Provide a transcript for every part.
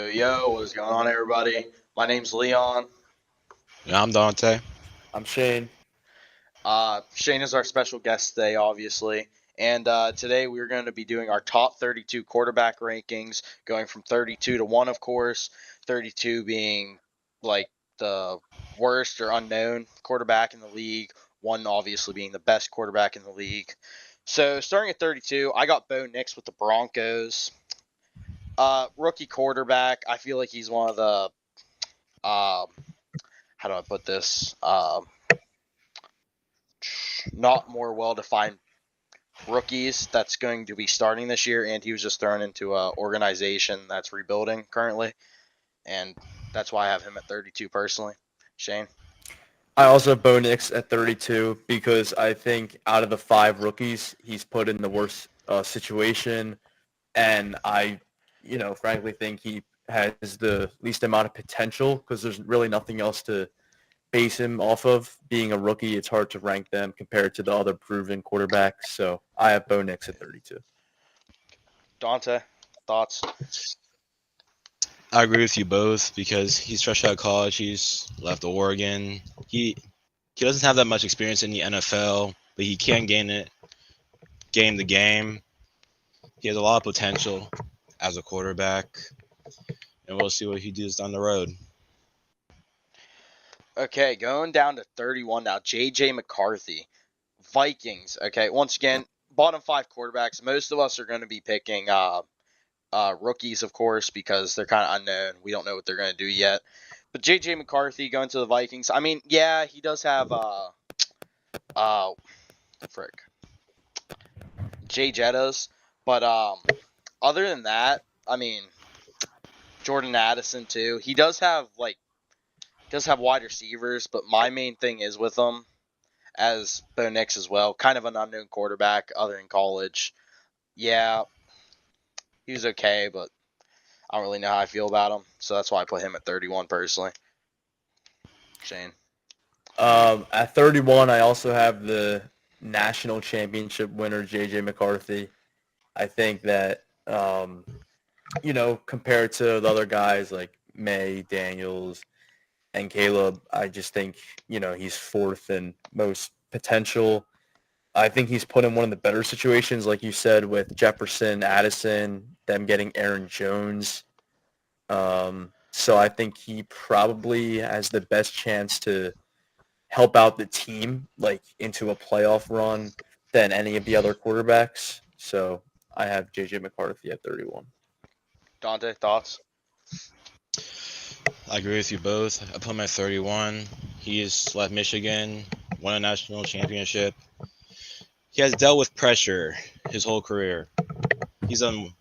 Yo, what is going on, everybody? My name's Leon. Yeah, I'm Dante. I'm Shane. Shane is our special guest today, obviously. And today we're going to be doing our top 32 quarterback rankings, going from 32 to 1, of course. 32 being like the worst or unknown quarterback in the league, 1 obviously being the best quarterback in the league. So starting at 32, I got Bo Nix with the Broncos. Rookie quarterback, I feel like he's one of the how do I put this? Not more well-defined rookies that's going to be starting this year, and he was just thrown into an organization that's rebuilding currently, and that's why I have him at 32 personally. Shane? I also have Bo Nix at 32 because I think out of the 5 rookies, he's put in the worst situation, and I frankly think he has the least amount of potential because there's really nothing else to base him off of. Being a rookie, it's hard to rank them compared to the other proven quarterbacks. So I have Bo Nix at 32. Dante? Thoughts? I agree with you both because he's fresh out of college. He's left Oregon. He doesn't have that much experience in the NFL, but he can gain it game to game. He has a lot of potential as a quarterback, and we'll see what he does down the road. Okay, going down to 31 now. J.J. McCarthy. Vikings. Okay, once again, bottom 5 quarterbacks. Most of us are going to be picking rookies, of course, because they're kind of unknown. We don't know what they're going to do yet. But J.J. McCarthy going to the Vikings. I mean, yeah, he does have frick, Jay Jettas, but other than that, I mean, Jordan Addison too. He does have wide receivers, but my main thing is with him as Bo Nix as well. Kind of an unknown quarterback other than college. Yeah, he was okay, but I don't really know how I feel about him, so that's why I put him at 31 personally. Shane. At 31, I also have the national championship winner, J.J. McCarthy. I think that compared to the other guys like May, Daniels, and Caleb, I just think, he's fourth in most potential. I think he's put in one of the better situations, like you said, with Jefferson, Addison, them getting Aaron Jones. So I think he probably has the best chance to help out the team, like, into a playoff run than any of the other quarterbacks. So I have J.J. McCarthy at 31. Dante, thoughts? I agree with you both. I put him at 31. He's left Michigan, won a national championship. He has dealt with pressure his whole career. He's done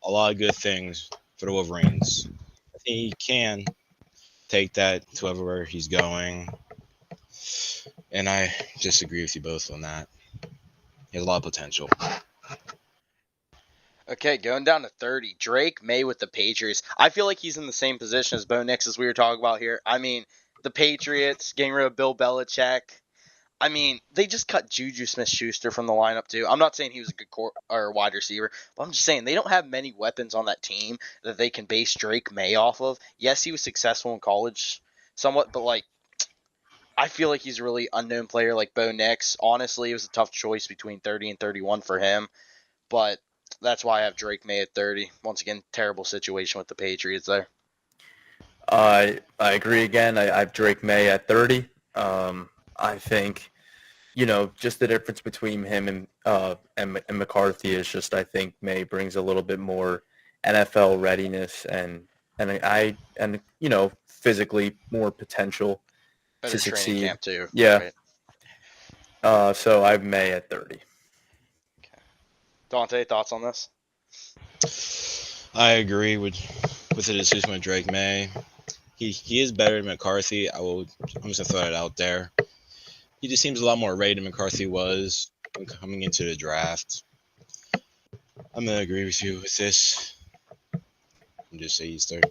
a lot of good things for the Wolverines. I think he can take that to wherever he's going. And I just agree with you both on that. He has a lot of potential. Okay, going down to 30. Drake May with the Patriots. I feel like he's in the same position as Bo Nix as we were talking about here. I mean, the Patriots getting rid of Bill Belichick. I mean, they just cut Juju Smith-Schuster from the lineup too. I'm not saying he was a good or wide receiver, but I'm just saying they don't have many weapons on that team that they can base Drake May off of. Yes, he was successful in college somewhat, but like I feel like he's a really unknown player like Bo Nix. Honestly, it was a tough choice between 30 and 31 for him. But that's why I have Drake May at 30. Once again, terrible situation with the Patriots there. I agree again. I have Drake May at 30. I think, just the difference between him and McCarthy is just I think May brings a little bit more NFL readiness and physically more potential to Better training succeed. camp too, Yeah. right? So I have May at 30. Okay. Dante, thoughts on this? I agree with the decision with Drake May. He is better than McCarthy. I'm just gonna throw it out there. He just seems a lot more ready than McCarthy was coming into the draft. I'm gonna agree with you with this. And just say he's third.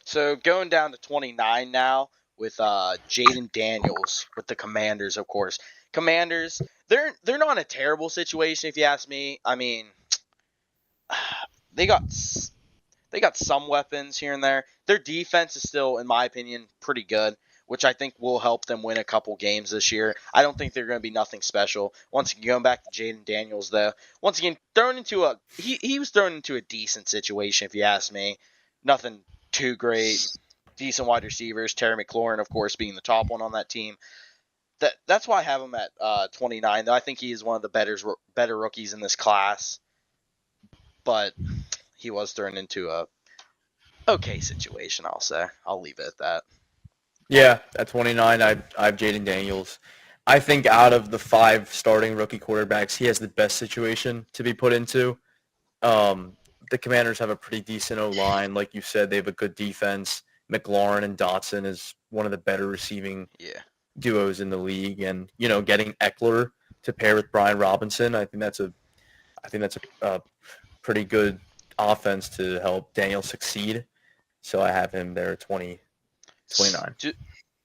So going down to 29 now with Jaden Daniels with the Commanders, of course. Commanders, they're not in a terrible situation if you ask me. I mean, they got They got some weapons here and there. Their defense is still, in my opinion, pretty good, which I think will help them win a couple games this year. I don't think they're going to be nothing special. Once again, going back to Jaden Daniels, though, once again, he was thrown into a decent situation, if you ask me. Nothing too great. Decent wide receivers. Terry McLaurin, of course, being the top one on that team. That's why I have him at 29. Though I think he is one of the better rookies in this class, but he was thrown into a okay situation. I'll say. I'll leave it at that. Yeah, at 29, I have Jaden Daniels. I think out of the 5 starting rookie quarterbacks, he has the best situation to be put into. The Commanders have a pretty decent O-line. Like you said, they have a good defense. McLaurin and Dotson is one of the better receiving duos in the league. And, getting Eckler to pair with Brian Robinson, I think that's a pretty good offense to help Daniel succeed. So I have him there at 29.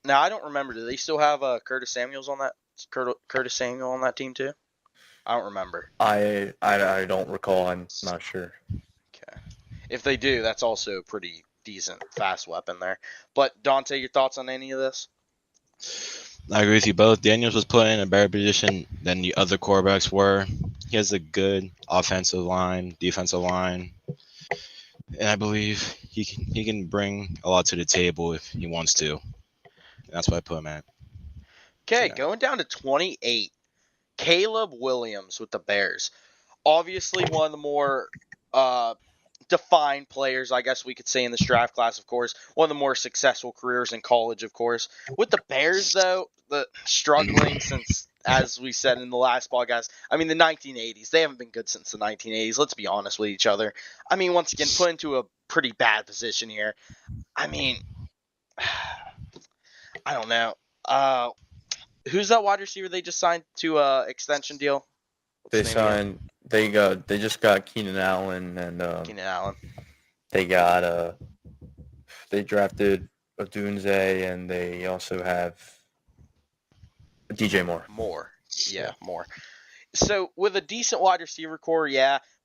Now I don't remember. Do they still have Curtis Samuel on that team too? I don't remember. I don't recall. I'm not sure. Okay. If they do, that's also a pretty decent fast weapon there. But Dante, your thoughts on any of this? I agree with you both. Daniels was put in a better position than the other quarterbacks were. He has a good offensive line, defensive line, and I believe he can bring a lot to the table if he wants to. And that's why I put him at. Okay, going down to 28. Caleb Williams with the Bears. Obviously one of the more defined players, I guess we could say, in this draft class, of course. One of the more successful careers in college, of course. With the Bears, though, the struggling since, as we said in the last podcast, I mean, the 1980s. They haven't been good since the 1980s. Let's be honest with each other. I mean, once again, put into a pretty bad position here. I mean, I don't know. Who's that wide receiver they just signed to extension deal? They just got Keenan Allen and Keenan Allen. They drafted Odunze and they also have DJ Moore. Moore. So with a decent wide receiver core,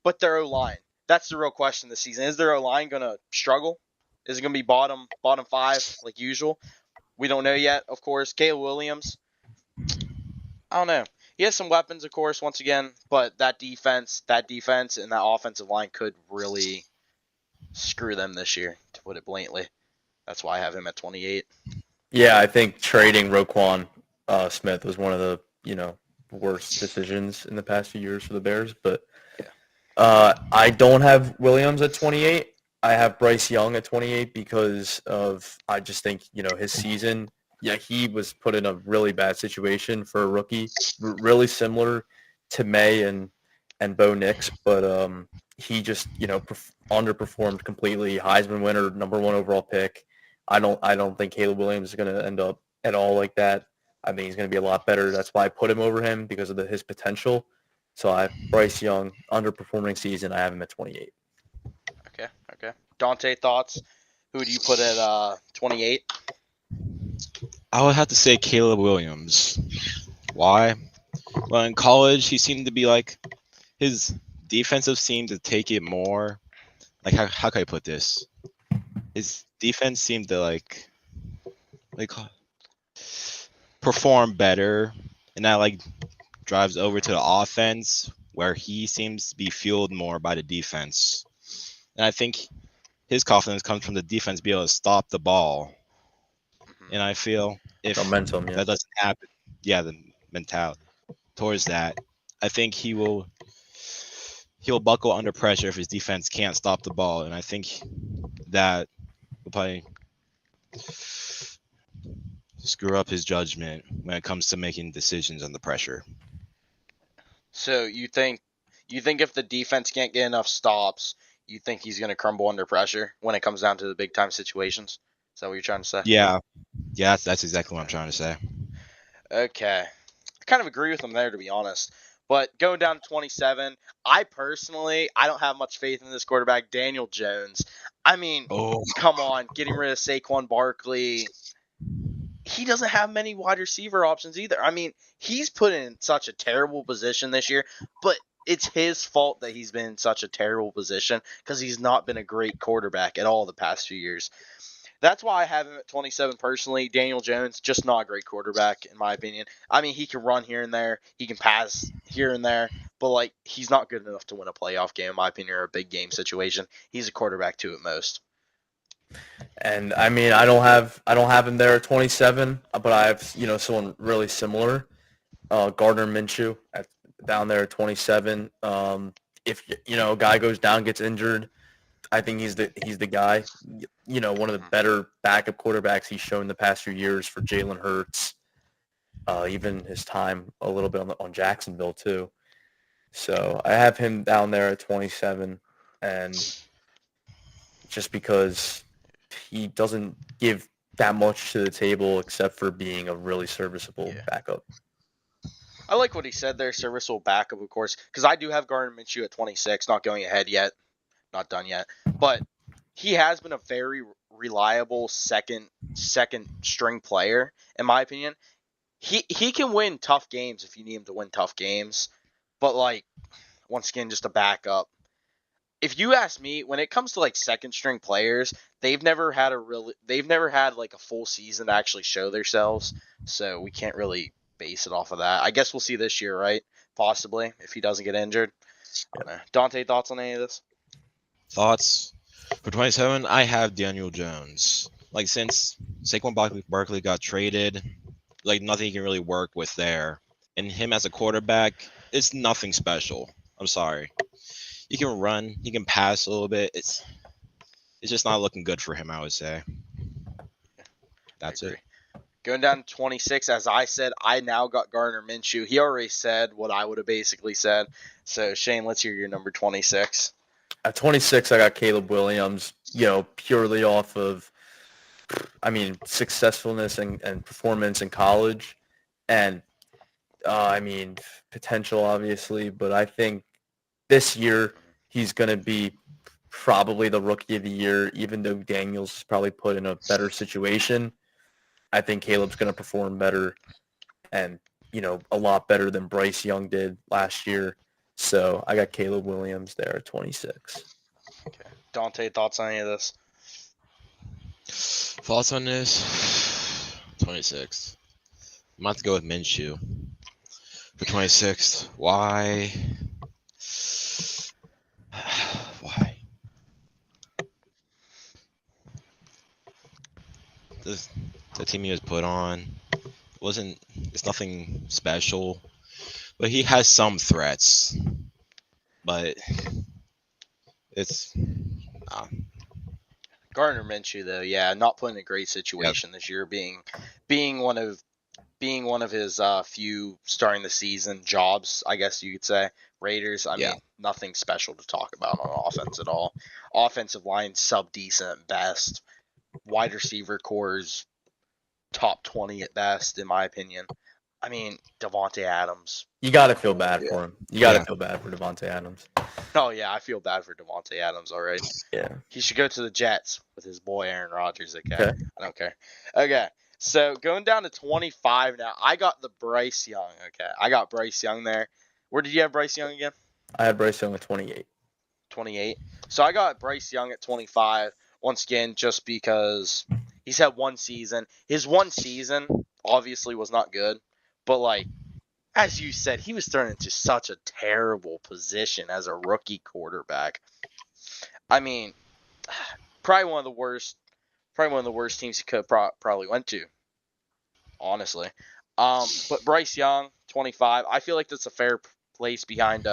but their O-line. That's the real question this season. Is their O-line going to struggle? Is it going to be bottom 5 like usual? We don't know yet, of course. Caleb Williams, I don't know. He has some weapons, of course, once again, but that defense and that offensive line could really screw them this year, to put it bluntly. That's why I have him at 28. Yeah, I think trading Roquan Smith was one of the, worst decisions in the past few years for the Bears. But I don't have Williams at 28. I have Bryce Young at 28 because I just think, his season, he was put in a really bad situation for a rookie, really similar to May and Bo Nix, but he just, underperformed completely. Heisman winner, number 1 overall pick. I don't think Caleb Williams is going to end up at all like that. I think he's going to be a lot better. That's why I put him over him because of his potential. So I have Bryce Young, underperforming season. I have him at 28. Okay. Dante, thoughts? Who do you put at 28? I would have to say Caleb Williams. Why? Well, in college, he seemed to be like his defensive seemed to take it more. Like how can I put this? His defense seemed to perform better, and that drives over to the offense where he seems to be fueled more by the defense. And I think his confidence comes from the defense being able to stop the ball. And I feel if momentum, that doesn't happen, the mentality towards that, I think he'll buckle under pressure if his defense can't stop the ball. And I think that will probably screw up his judgment when it comes to making decisions under pressure. So you think if the defense can't get enough stops, you think he's going to crumble under pressure when it comes down to the big time situations? Is that what you're trying to say? Yeah, that's exactly what I'm trying to say. Okay. I kind of agree with him there, to be honest. But going down to 27, I don't have much faith in this quarterback, Daniel Jones. I mean, come on, getting rid of Saquon Barkley. He doesn't have many wide receiver options either. I mean, he's put in such a terrible position this year, but it's his fault that he's been in such a terrible position because he's not been a great quarterback at all the past few years. That's why I have him at 27 personally. Daniel Jones, just not a great quarterback, in my opinion. I mean, he can run here and there. He can pass here and there. But, like, he's not good enough to win a playoff game, in my opinion, or a big game situation. He's a quarterback, too, at most. And, I mean, I don't have him there at 27, but I have, someone really similar. Gardner Minshew down there at 27. If, a guy goes down, gets injured, I think he's the guy. One of the better backup quarterbacks he's shown the past few years for Jalen Hurts. Even his time a little bit on Jacksonville too. So I have him down there at 27, and just because he doesn't give that much to the table except for being a really serviceable backup. I like what he said there, serviceable backup, of course, because I do have Gardner Minshew at 26, not going ahead yet, not done yet, but he has been a very reliable second string player, in my opinion. He can win tough games if you need him to win tough games, but like once again, just a backup. If you ask me, when it comes to like second string players, they've never had like a full season to actually show themselves, so we can't really base it off of that. I guess we'll see this year, right? Possibly, if he doesn't get injured. Dante, thoughts on any of this? Thoughts? For 27, I have Daniel Jones. Like, since Saquon Barkley got traded, like, nothing can really work with there. And him as a quarterback, it's nothing special. I'm sorry. He can run, he can pass a little bit. It's just not looking good for him, I would say. That's it. Going down to 26, as I said, I now got Gardner Minshew. He already said what I would have basically said. So, Shane, let's hear your number 26. At 26, I got Caleb Williams, purely off of, successfulness and performance in college. And, potential, obviously. But I think this year he's going to be probably the rookie of the year, even though Daniels is probably put in a better situation. I think Caleb's going to perform better and, a lot better than Bryce Young did last year. So I got Caleb Williams there at 26. Okay. Dante, thoughts on any of this? Thoughts on this? 26. I'm about to go with Minshew. For 26. Why? Why? The team he was put on it's nothing special, but he has some threats. But it's Gardner Minshew, though, not put in a great situation this year, being one of his few starting the season jobs, I guess you could say. Raiders, I mean, nothing special to talk about on offense at all. Offensive line, sub-decent at best. Wide receiver cores, top 20 at best, in my opinion. I mean, Devontae Adams. You got to feel bad for him. You got to feel bad for Devontae Adams. Oh, yeah, I feel bad for Devontae Adams already. Yeah. He should go to the Jets with his boy Aaron Rodgers, okay? I don't care. Okay, so going down to 25 now, I got the Bryce Young, okay? I got Bryce Young there. Where did you have Bryce Young again? I had Bryce Young at 28. 28. So I got Bryce Young at 25, once again, just because he's had one season. His one season obviously was not good, but like, as you said, he was thrown into such a terrible position as a rookie quarterback. I mean, probably one of the worst teams he could probably went to, honestly. But Bryce Young, 25. I feel like that's a fair place behind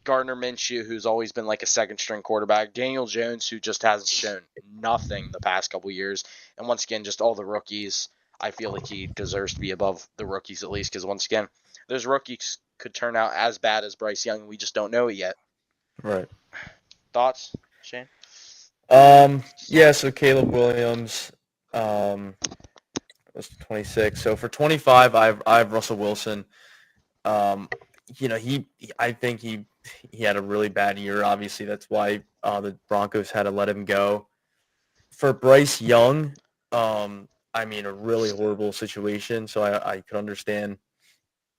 Gardner Minshew, who's always been like a second string quarterback. Daniel Jones, who just hasn't shown nothing the past couple years. And once again, just all the rookies. I feel like he deserves to be above the rookies at least, because once again, those rookies could turn out as bad as Bryce Young. We just don't know it yet. Right. Thoughts, Shane? So Caleb Williams was 26. So for 25, I have Russell Wilson. I think he had a really bad year. Obviously, that's why the Broncos had to let him go. For Bryce Young, a really horrible situation. So I could understand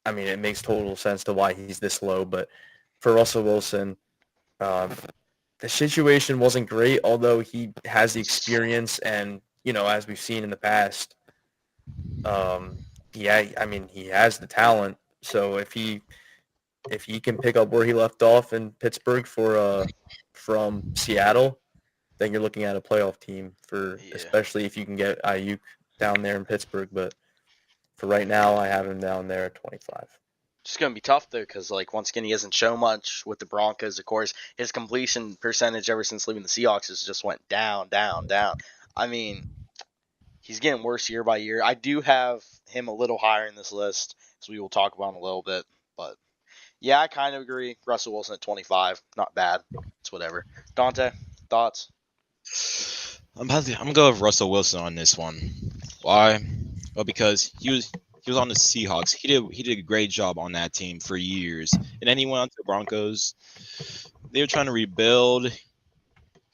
I mean, it makes total sense to why he's this low. But for Russell Wilson, um, the situation wasn't great, although he has the experience and, as we've seen in the past, yeah, I mean, he has the talent. So if he can pick up where he left off in Pittsburgh from Seattle, then you're looking at a playoff team Yeah. especially if you can get Ayuk down there in Pittsburgh. But for right now, I have him down there at 25. It's going to be tough, though, because, once again, he hasn't shown much with the Broncos. Of course, his completion percentage ever since leaving the Seahawks has just went down, down, down. I mean, he's getting worse year by year. I do have him a little higher in this list, as we will talk about in a little bit. But, yeah, I kind of agree. Russell Wilson at 25. Not bad. It's whatever. Dante, thoughts? I'm gonna go with Russell Wilson on this one. Why? Well, because he was on the Seahawks. He did a great job on that team for years, and then he went on to the Broncos. They were trying to rebuild,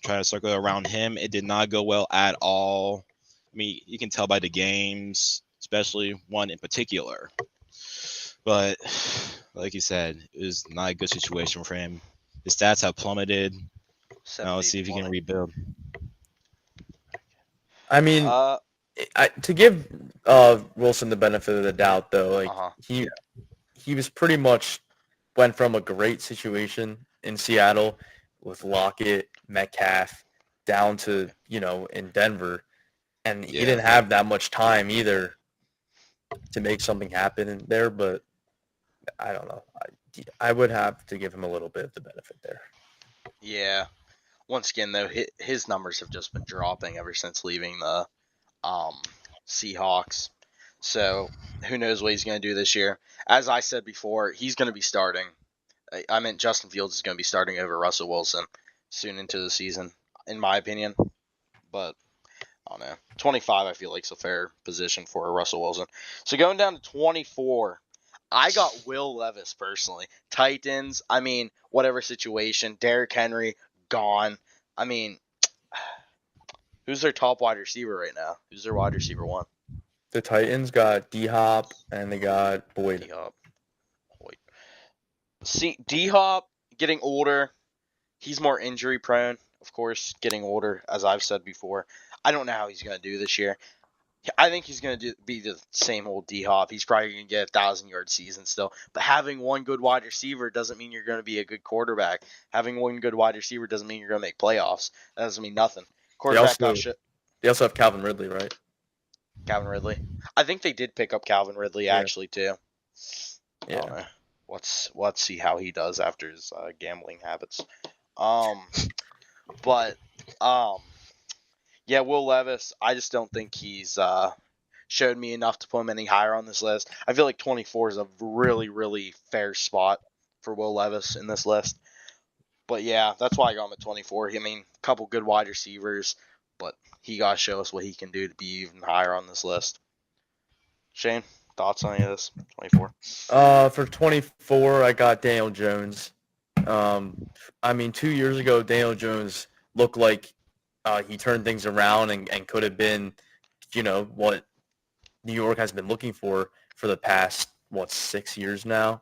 trying to circle around him. It did not go well at all. I mean, you can tell by the games, especially one in particular. But like you said, it was not a good situation for him. His stats have plummeted. Now let's see if he can 70-20. rebuild. I mean, Uh, to give Wilson the benefit of the doubt, though, like uh-huh. he was pretty much went from a great situation in Seattle with Lockett, Metcalf, down to in Denver, and he didn't have that much time either to make something happen in there. But I don't know. I would have to give him a little bit of the benefit there. Yeah. Once again, though, his numbers have just been dropping ever since leaving the Seahawks. So who knows what he's going to do this year? As I said before, he's going to be starting. I meant Justin Fields is going to be starting over Russell Wilson soon into the season, in my opinion. But I don't know. 25, I feel like, is a fair position for Russell Wilson. So going down to 24, I got Will Levis personally. Titans, I mean, whatever situation. Derrick Henry, gone. I mean, who's their top wide receiver right now? Who's their wide receiver one? The Titans got D-Hop and they got Boyd. D-Hop. Wait. See, D-Hop getting older. He's more injury prone, of course, getting older, as I've said before. I don't know how he's going to do this year. I think he's going to be the same old D-Hop. He's probably going to get a 1,000-yard season still. But having one good wide receiver doesn't mean you're going to be a good quarterback. Having one good wide receiver doesn't mean you're going to make playoffs. That doesn't mean nothing. Quarterback got shit. They also have Calvin Ridley, right? Calvin Ridley. I think they did pick up Calvin Ridley actually too. Yeah. I don't know. Let's see how he does after his gambling habits. But yeah, Will Levis. I just don't think he's showed me enough to put him any higher on this list. I feel like 24 is a really, really fair spot for Will Levis in this list. But yeah, that's why I got him at 24. I mean, a couple good wide receivers, but he got to show us what he can do to be even higher on this list. Shane, thoughts on any of this? 24. For 24, I got Daniel Jones. I mean, 2 years ago, Daniel Jones looked like he turned things around and could have been, what New York has been looking for the past, 6 years now.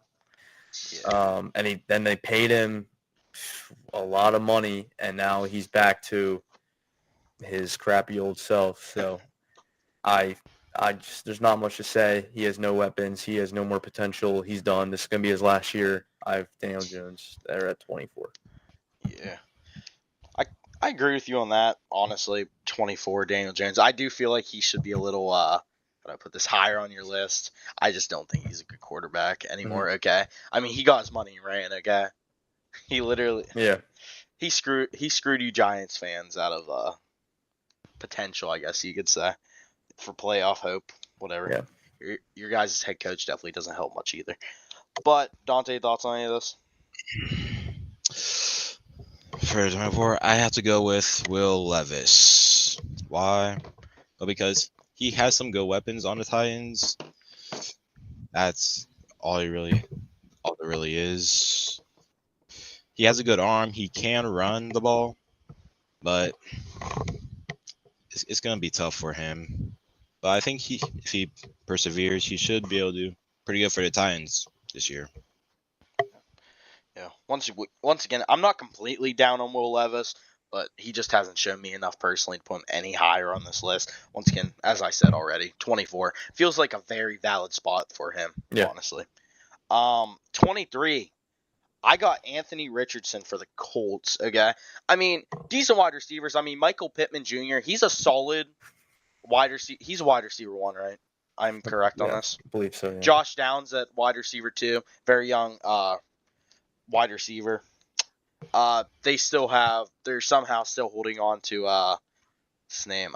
Yeah. And then they paid him a lot of money, and now he's back to his crappy old self. So I just, there's not much to say. He has no weapons. He has no more potential. He's done. This is going to be his last year. I have Daniel Jones there at 24. Yeah. I agree with you on that, honestly. 24, Daniel Jones. I do feel like he should be a little, how do I put this, higher on your list. I just don't think he's a good quarterback anymore, okay? I mean, he got his money and ran, okay? He literally, Yeah. he screwed you Giants fans out of potential, I guess you could say, for playoff hope, whatever. Yeah. Your guys' head coach definitely doesn't help much either. But, Dante, thoughts on any of this? For 24, I have to go with Will Levis. Why? Well, because he has some good weapons on the Titans. That's all there really is. He has a good arm. He can run the ball, but it's going to be tough for him. But I think if he perseveres, he should be able to pretty good for the Titans this year. Yeah. Once again, I'm not completely down on Will Levis, but he just hasn't shown me enough personally to put him any higher on this list. Once again, as I said already, 24 feels like a very valid spot for him, honestly. 23. I got Anthony Richardson for the Colts. Okay, I mean decent wide receivers. I mean Michael Pittman Jr. He's a solid wide receiver. He's a wide receiver 1, right? I'm correct on this. I believe so. Yeah. Josh Downs at wide receiver 2, very young wide receiver. They're somehow still holding on to his name,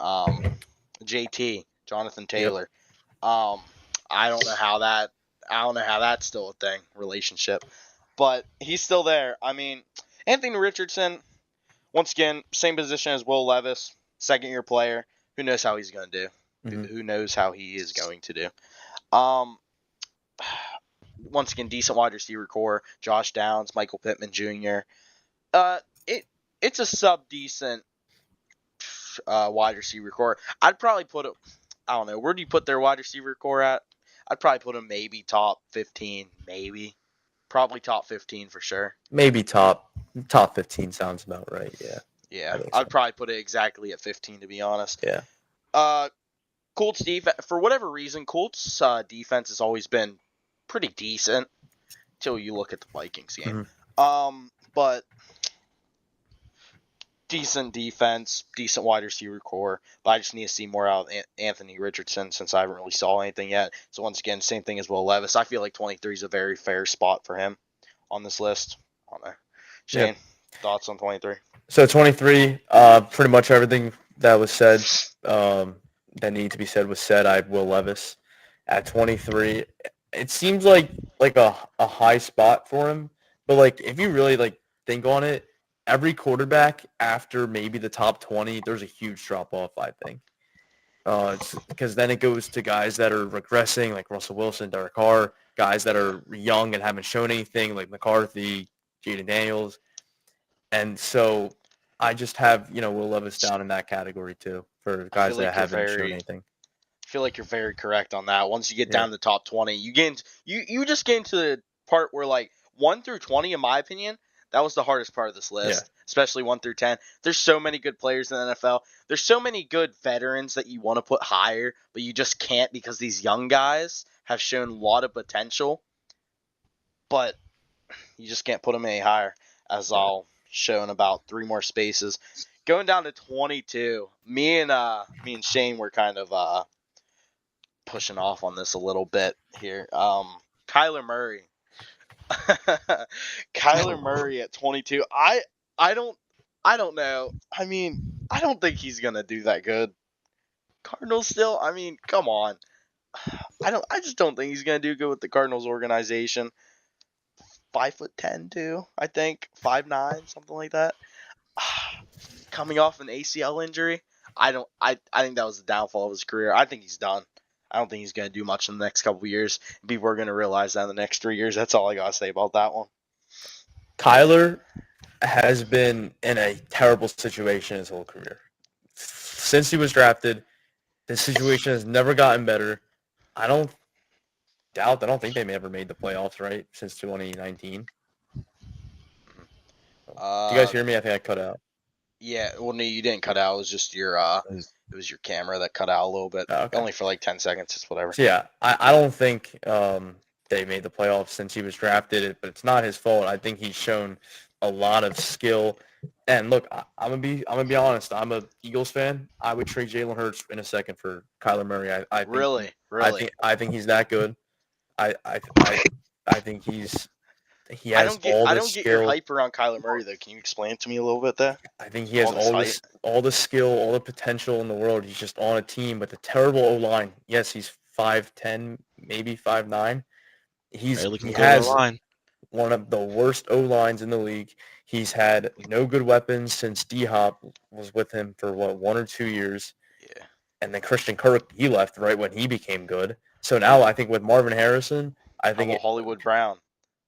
JT, Jonathan Taylor. Yep. I don't know how that's still a thing, relationship. But he's still there. I mean, Anthony Richardson, once again, same position as Will Levis, second-year player. Who knows how he's going to do? Mm-hmm. Who knows how he is going to do? Once again, decent wide receiver core. Josh Downs, Michael Pittman Jr. It's a sub-decent wide receiver core. I'd probably put it, I don't know, where do you put their wide receiver core at? I'd probably put them maybe top 15, maybe. Probably top 15 for sure. Maybe top 15 sounds about right, yeah. Yeah, I'd probably put it exactly at 15 to be honest. Yeah. Colts defense, for whatever reason, Colts defense has always been pretty decent until you look at the Vikings game. Mm-hmm. But decent defense, decent wide receiver core, but I just need to see more out of Anthony Richardson since I haven't really saw anything yet. So once again, same thing as Will Levis. I feel like 23 is a very fair spot for him on this list. I don't know. Shane, thoughts on 23? So 23, pretty much everything that was said, that needed to be said was said. I have Will Levis at 23. It seems like a high spot for him, but like if you really think on it, every quarterback after maybe the top 20, there's a huge drop-off, I think. Because then it goes to guys that are regressing, like Russell Wilson, Derek Carr, guys that are young and haven't shown anything, like McCarthy, Jaden Daniels. And so I just have, Will Levis down in that category too for guys that haven't shown anything. I feel like you're very correct on that. Once you get down to the top 20, you just get into the part where 1 through 20, in my opinion, that was the hardest part of this list, especially 1 through 10. There's so many good players in the NFL. There's so many good veterans that you want to put higher, but you just can't because these young guys have shown a lot of potential. But you just can't put them any higher, as I'll show in about 3 more spaces. Going down to 22, me and Shane were kind of pushing off on this a little bit here. Kyler Murray. Kyler Murray at 22. I don't know. I mean, I don't think he's gonna do that good. Cardinals still. I mean, come on. I just don't think he's gonna do good with the Cardinals organization. 5'10" too. I think 5'9", something like that. Coming off an ACL injury. I think that was the downfall of his career. I think he's done. I don't think he's going to do much in the next couple of years. People are going to realize that in the next 3 years. That's all I got to say about that one. Kyler has been in a terrible situation his whole career. Since he was drafted, the situation has never gotten better. I don't think they ever made the playoffs, right, since 2019. Do you guys hear me? I think I cut out. Yeah, well, no, you didn't cut out. It was just your it was your camera that cut out a little bit. Okay. Only for 10 seconds. It's whatever. So, yeah, I don't think they made the playoffs since he was drafted, but it's not his fault. I think he's shown a lot of skill. And look, I'm gonna be honest. I'm a Eagles fan. I would trade Jalen Hurts in a second for Kyler Murray. I think, really. I think he's that good. I think he has I don't get your hype around Kyler Murray though. Can you explain it to me a little bit there? I think he has all the skill, all the potential in the world. He's just on a team with a terrible O-line. Yes, he's 5'10", maybe 5'9". He has one of the worst O-lines in the league. He's had no good weapons since D-Hop was with him for 1 or 2 years. Yeah. And then Christian Kirk, he left right when he became good. So now I think with Marvin Harrison, Hollywood Brown,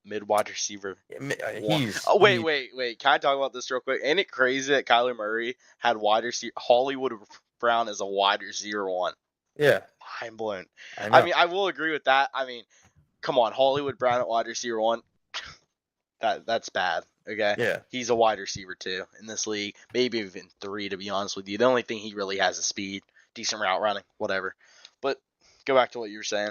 mid-wide receiver. Wait. Can I talk about this real quick? Ain't it crazy that Kyler Murray had wide receiver Hollywood Brown as a wide receiver 1? Yeah. Mind blown. I mean, I will agree with that. I mean, come on, Hollywood Brown at wide receiver 1. That's bad. Okay. Yeah. He's a wide receiver 2 in this league, maybe even 3 to be honest with you. The only thing he really has is speed, decent route running, whatever. But go back to what you were saying.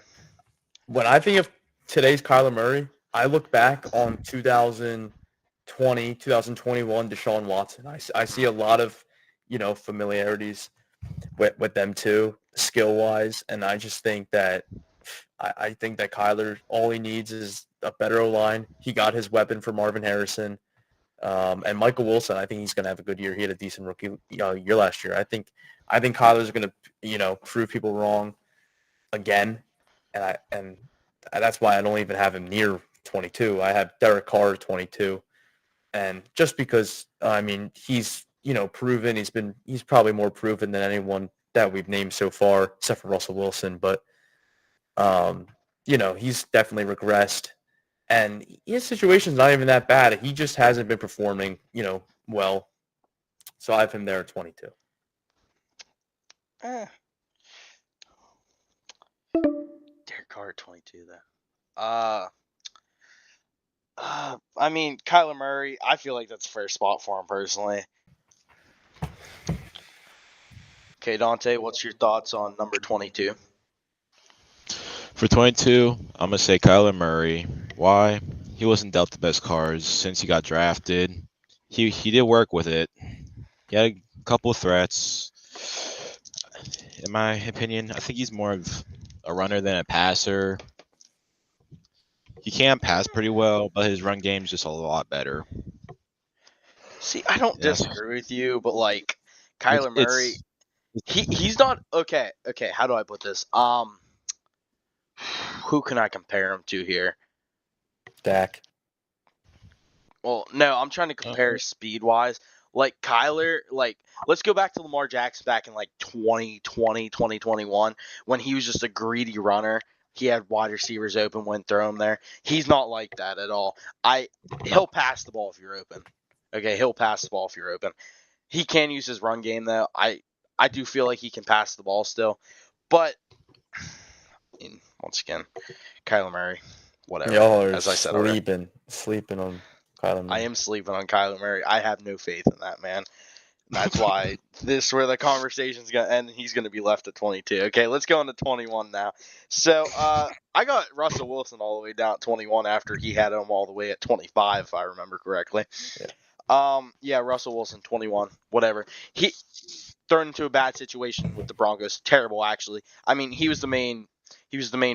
When I think of today's Kyler Murray, I look back on 2020, 2021 Deshaun Watson. I see a lot of, familiarities with them too, skill-wise, and I just think that I think that Kyler, all he needs is a better O-line. He got his weapon for Marvin Harrison. And Michael Wilson, I think he's going to have a good year. He had a decent rookie year last year. I think Kyler's going to, prove people wrong again. And that's why I don't even have him near 22. I have Derek Carr 22. And just because, he's, proven, he's probably more proven than anyone that we've named so far, except for Russell Wilson. But, he's definitely regressed. And his situation's not even that bad. He just hasn't been performing, well. So I have him there at 22. Derek Carr at 22 though. Kyler Murray, I feel like that's a fair spot for him personally. Okay, Dante, what's your thoughts on number 22? For 22, I'm going to say Kyler Murray. Why? He wasn't dealt the best cards since he got drafted. He did work with it. He had a couple of threats. In my opinion, I think he's more of a runner than a passer. He can pass pretty well, but his run game's just a lot better. See, I don't disagree with you, but like Kyler Murray, he's not okay. How do I put this? Who can I compare him to here? Dak. Well, no, I'm trying to compare speed wise. Like Kyler, let's go back to Lamar Jackson back in like 2020, 2021, when he was just a greedy runner. He had wide receivers open, wouldn't throw them there. He's not like that at all. He'll pass the ball if you're open. Okay, he'll pass the ball if you're open. He can use his run game though. I do feel like he can pass the ball still, but once again, Kyler Murray, whatever. Y'all are as I said, sleeping on Kyler Murray. I am sleeping on Kyler Murray. I have no faith in that man. That's why this is where the conversation's going to end. He's going to be left at 22. Okay, let's go into 21 now. So I got Russell Wilson all the way down at 21 after he had him all the way at 25, if I remember correctly. Yeah, Russell Wilson, 21, whatever. He thrown into a bad situation with the Broncos. Terrible, actually. I mean, he was the main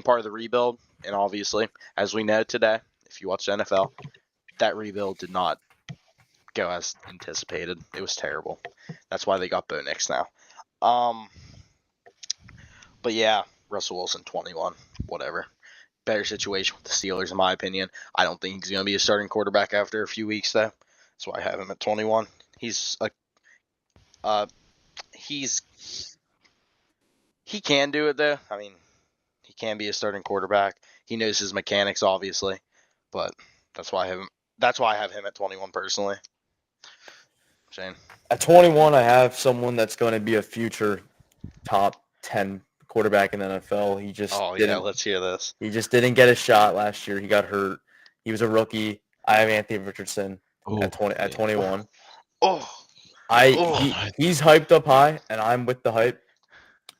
part of the rebuild, and obviously, as we know today, if you watch the NFL, that rebuild did not go as anticipated. It was terrible. That's why they got Bo Nix now. But yeah, Russell Wilson, 21, whatever. Better situation with the Steelers, in my opinion. I don't think he's going to be a starting quarterback after a few weeks, though. That's why I have him at 21. He can do it, though. I mean, he can be a starting quarterback. He knows his mechanics, obviously, but that's why I have him at 21 personally. Shane? At 21, I have someone that's going to be a future top 10 quarterback in the NFL. He just let's hear this. He just didn't get a shot last year. He got hurt. He was a rookie. I have Anthony Richardson at 21. He's hyped up high, and I'm with the hype.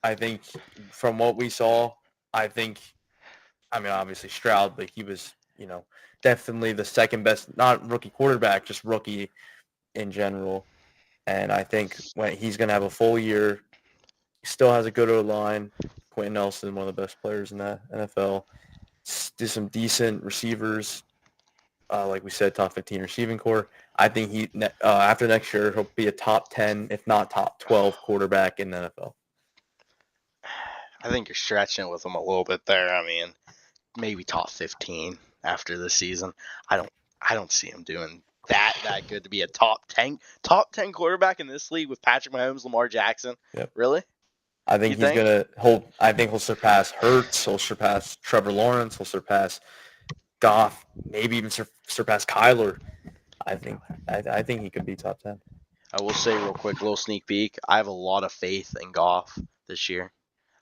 I think from what we saw, obviously Stroud, but he was, definitely the second best, not rookie quarterback, just rookie in general. And I think when he's going to have a full year, he still has a good O-line. Quentin Nelson, one of the best players in the NFL. Do some decent receivers. Like we said, top 15 receiving core. I think he after next year, he'll be a top 10, if not top 12 quarterback in the NFL. I think you're stretching it with him a little bit there. I mean, maybe top 15 after this season. I don't see him doing that good to be a top 10 quarterback in this league with Patrick Mahomes, Lamar Jackson. Yep. Really? I think he'll surpass Hurts. He'll surpass Trevor Lawrence. He'll surpass Goff. Maybe even surpass Kyler. I think he could be top 10. I will say real quick, little sneak peek. I have a lot of faith in Goff this year.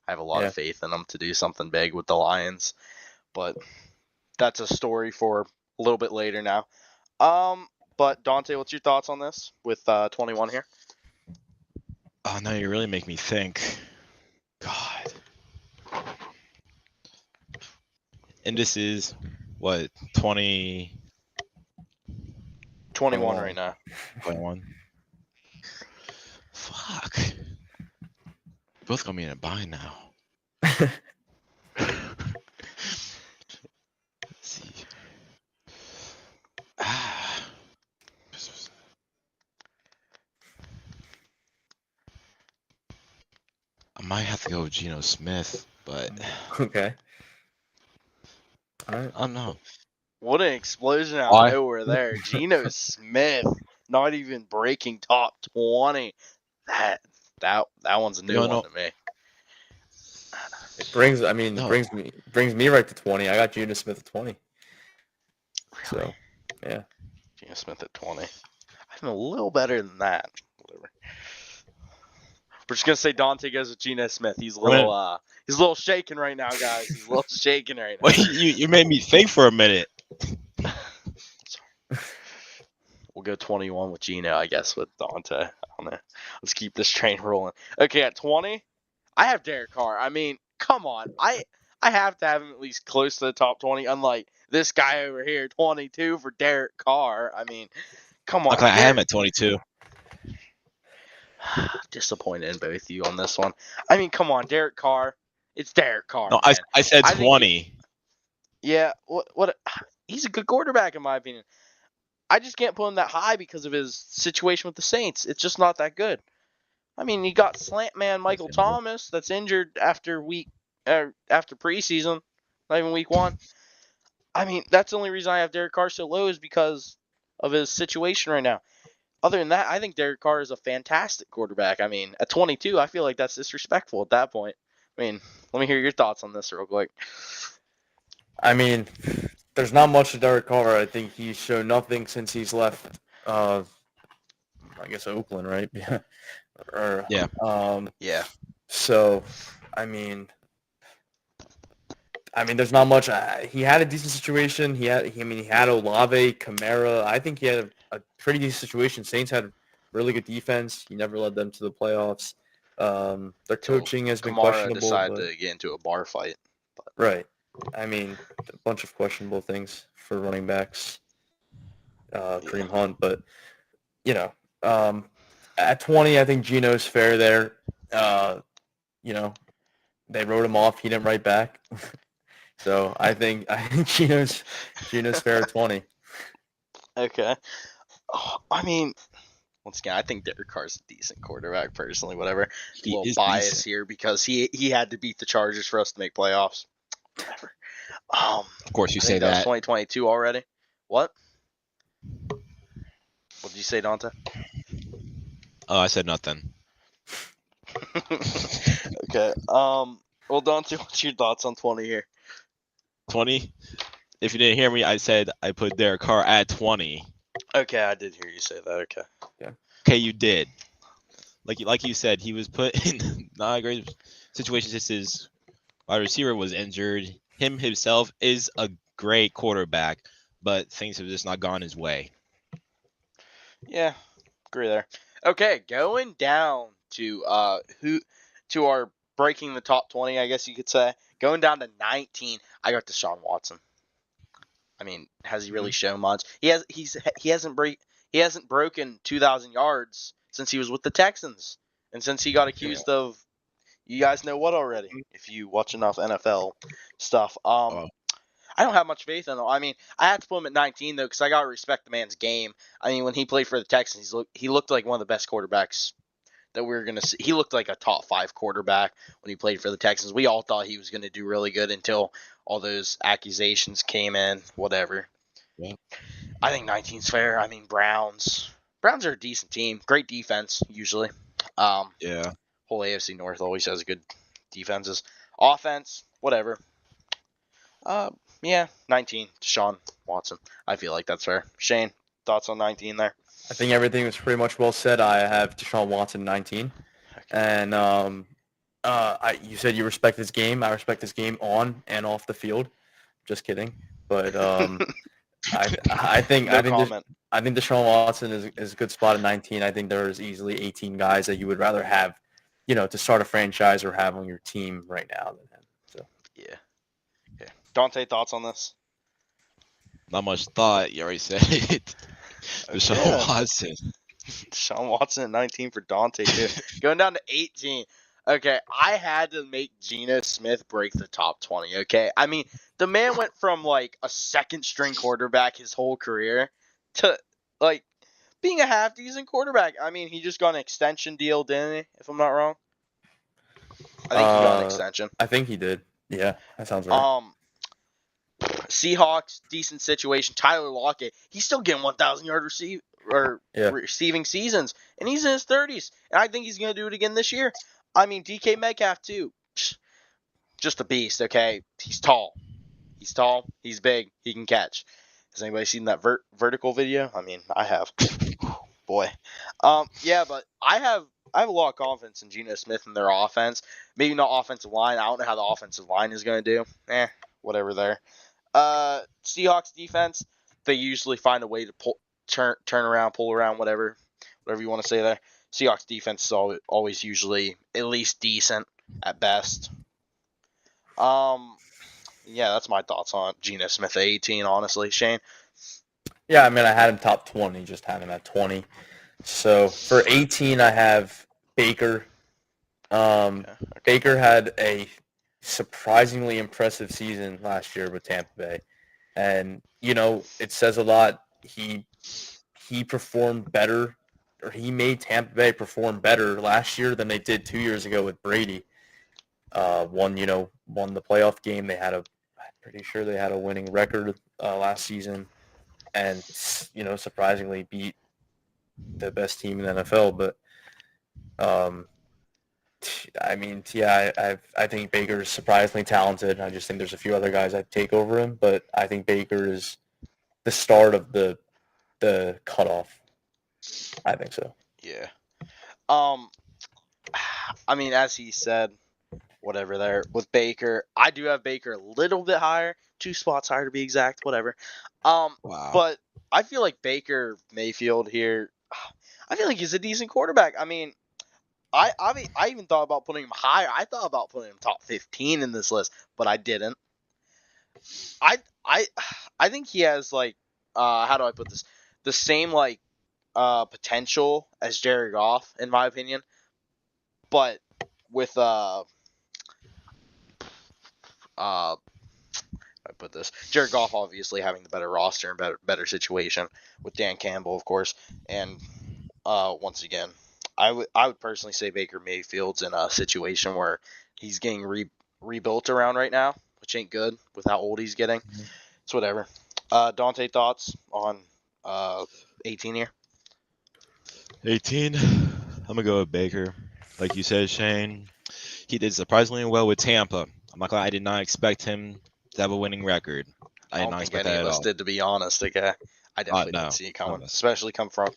I have a lot of faith in him to do something big with the Lions. But that's a story for a little bit later now. But Dante, what's your thoughts on this with 21 here? Oh, no, you really make me think. God. And this is, what, 20... 21 right now. 21? Fuck. Both gonna be in a bind now. Let's see. I might have to go with Geno Smith, but Okay. All right. I don't know. What an explosion out Why? of nowhere there. Geno Smith not even breaking top 20. That one's a new No, one no. to me. It brings me right to 20. I got Geno Smith at 20. Really? So, yeah. Geno Smith at 20. I'm a little better than that. Whatever. We're just gonna say Dante goes with Geno Smith. He's a little shaking right now, guys. He's a little shaking right now. Wait, you made me think for a minute. Sorry. We'll go 21 with Geno, I guess, with Dante. I don't know. Let's keep this train rolling. Okay, at 20, I have Derek Carr. I mean, come on. I have to have him at least close to the top 20, unlike this guy over here, 22 for Derek Carr. I mean, come on. Okay, I have him at 22. Disappointed in both of you on this one. I mean, come on, Derek Carr. It's Derek Carr, No, man. I said I think 20. Yeah, what? He's a good quarterback in my opinion. I just can't put him that high because of his situation with the Saints. It's just not that good. I mean, you got slant man Michael Thomas that's injured after preseason, not even week 1. I mean, that's the only reason I have Derek Carr so low is because of his situation right now. Other than that, I think Derek Carr is a fantastic quarterback. I mean, at 22, I feel like that's disrespectful at that point. I mean, let me hear your thoughts on this real quick. I mean, there's not much to Derek Carr. I think he's shown nothing since he's left, I guess, Oakland, right? Yeah. Yeah. So, I mean, there's not much. He had a decent situation. He had Olave, Kamara. I think he had a pretty decent situation. Saints had really good defense. He never led them to the playoffs. Their coaching has been Kamara questionable. decided to get into a bar fight. Right. I mean, a bunch of questionable things for running backs, Kareem Hunt. But, at 20, I think Geno's fair there. They wrote him off. He didn't write back. So I think Geno's fair at 20. Okay. I mean, once again, I think Derek Carr's a decent quarterback personally. Whatever. A little bias here because he had to beat the Chargers for us to make playoffs. Whatever. Of course, you say that was that. 2022 already. What? What did you say, Dante? Oh, I said nothing. Okay. Well, Dante, what's your thoughts on 20 here? 20? If you didn't hear me, I said I put Derek Carr at 20. Okay, I did hear you say that. Okay. Yeah. Okay, you did. Like you said, he was put in not a great situation since his wide receiver was injured. Him himself is a great quarterback, but things have just not gone his way. Yeah, agree there. Okay, going down to our breaking the top 20, I guess you could say. Going down to 19, I got Deshaun Watson. I mean, has he really shown much? He hasn't broken 2,000 yards since he was with the Texans, and since he got accused of, you guys know what already, if you watch enough NFL stuff. I don't have much faith in him. I mean, I have to put him at 19 though, because I gotta respect the man's game. I mean, when he played for the Texans, he looked like one of the best quarterbacks that we were gonna see. He looked like a top 5 quarterback when he played for the Texans. We all thought he was gonna do really good until all those accusations came in. Whatever. Yeah. I think 19's fair. I mean, Browns are a decent team. Great defense usually. Yeah. Whole AFC North always has good defenses. Offense, whatever. Yeah, 19, Deshaun Watson. I feel like that's fair. Shane, thoughts on 19 there? I think everything was pretty much well said. I have Deshaun Watson 19. Okay. And you said you respect his game. I respect his game on and off the field. Just kidding. But I think No comment. I think Deshaun Watson is a good spot at 19. I think there's easily 18 guys that you would rather have, to start a franchise or have on your team right now than him. So Yeah. Okay. Dante, thoughts on this? Not much thought. You already said it. Deshaun Okay. Watson. Deshaun Watson at 19 for Dante, too. Going down to 18. Okay, I had to make Geno Smith break the top 20, okay? I mean, the man went from, like, a second-string quarterback his whole career to, like, being a half-decent quarterback. I mean, he just got an extension deal, didn't he, if I'm not wrong? I think he got an extension. I think he did. Yeah, that sounds right. Seahawks, decent situation. Tyler Lockett, he's still getting 1,000 yard receiving seasons, and he's in his 30s. And I think he's going to do it again this year. I mean, DK Metcalf too, just a beast. Okay, he's tall, he's big, he can catch. Has anybody seen that vertical video? I mean, I have. Boy, yeah, but I have a lot of confidence in Geno Smith and their offense. Maybe not offensive line. I don't know how the offensive line is going to do. Whatever there. Seahawks defense, they usually find a way to turn around, pull around, whatever you want to say there. Seahawks defense is always usually at least decent at best. Yeah, that's my thoughts on Geno Smith at 18, honestly. Shane? Yeah, I mean, I had him top 20, just had him at 20. So for 18, I have Baker. Okay. Baker had a surprisingly impressive season last year with Tampa Bay. And, it says a lot. He performed better, or he made Tampa Bay perform better last year than they did 2 years ago with Brady. Won the playoff game. I'm pretty sure they had a winning record last season. And, surprisingly beat the best team in the NFL. But, I mean, yeah, I think Baker is surprisingly talented. I just think there's a few other guys I'd take over him, but I think Baker is the start of the cutoff. I think so. Yeah. I mean, as he said, whatever there with Baker, I do have Baker a little bit higher, 2 spots higher to be exact, whatever. Wow. But I feel like Baker Mayfield here, I feel like he's a decent quarterback. I mean, I even thought about putting him higher. I thought about putting him top 15 in this list, but I didn't. I think he has, like, how do I put this? The same, like, potential as Jared Goff, in my opinion, but with I put this. Jared Goff obviously having the better roster and better situation with Dan Campbell, of course, and once again, I would personally say Baker Mayfield's in a situation where he's getting rebuilt around right now, which ain't good with how old he's getting. It's whatever. Dante, thoughts on 18 here? 18. I'm gonna go with Baker. Like you said, Shane, he did surprisingly well with Tampa. I'm not gonna lie, I did not expect him to have a winning record. I did don't not think expect any that of at us all. did, to be honest. Okay, I definitely No, didn't see it coming, none of us. especially coming from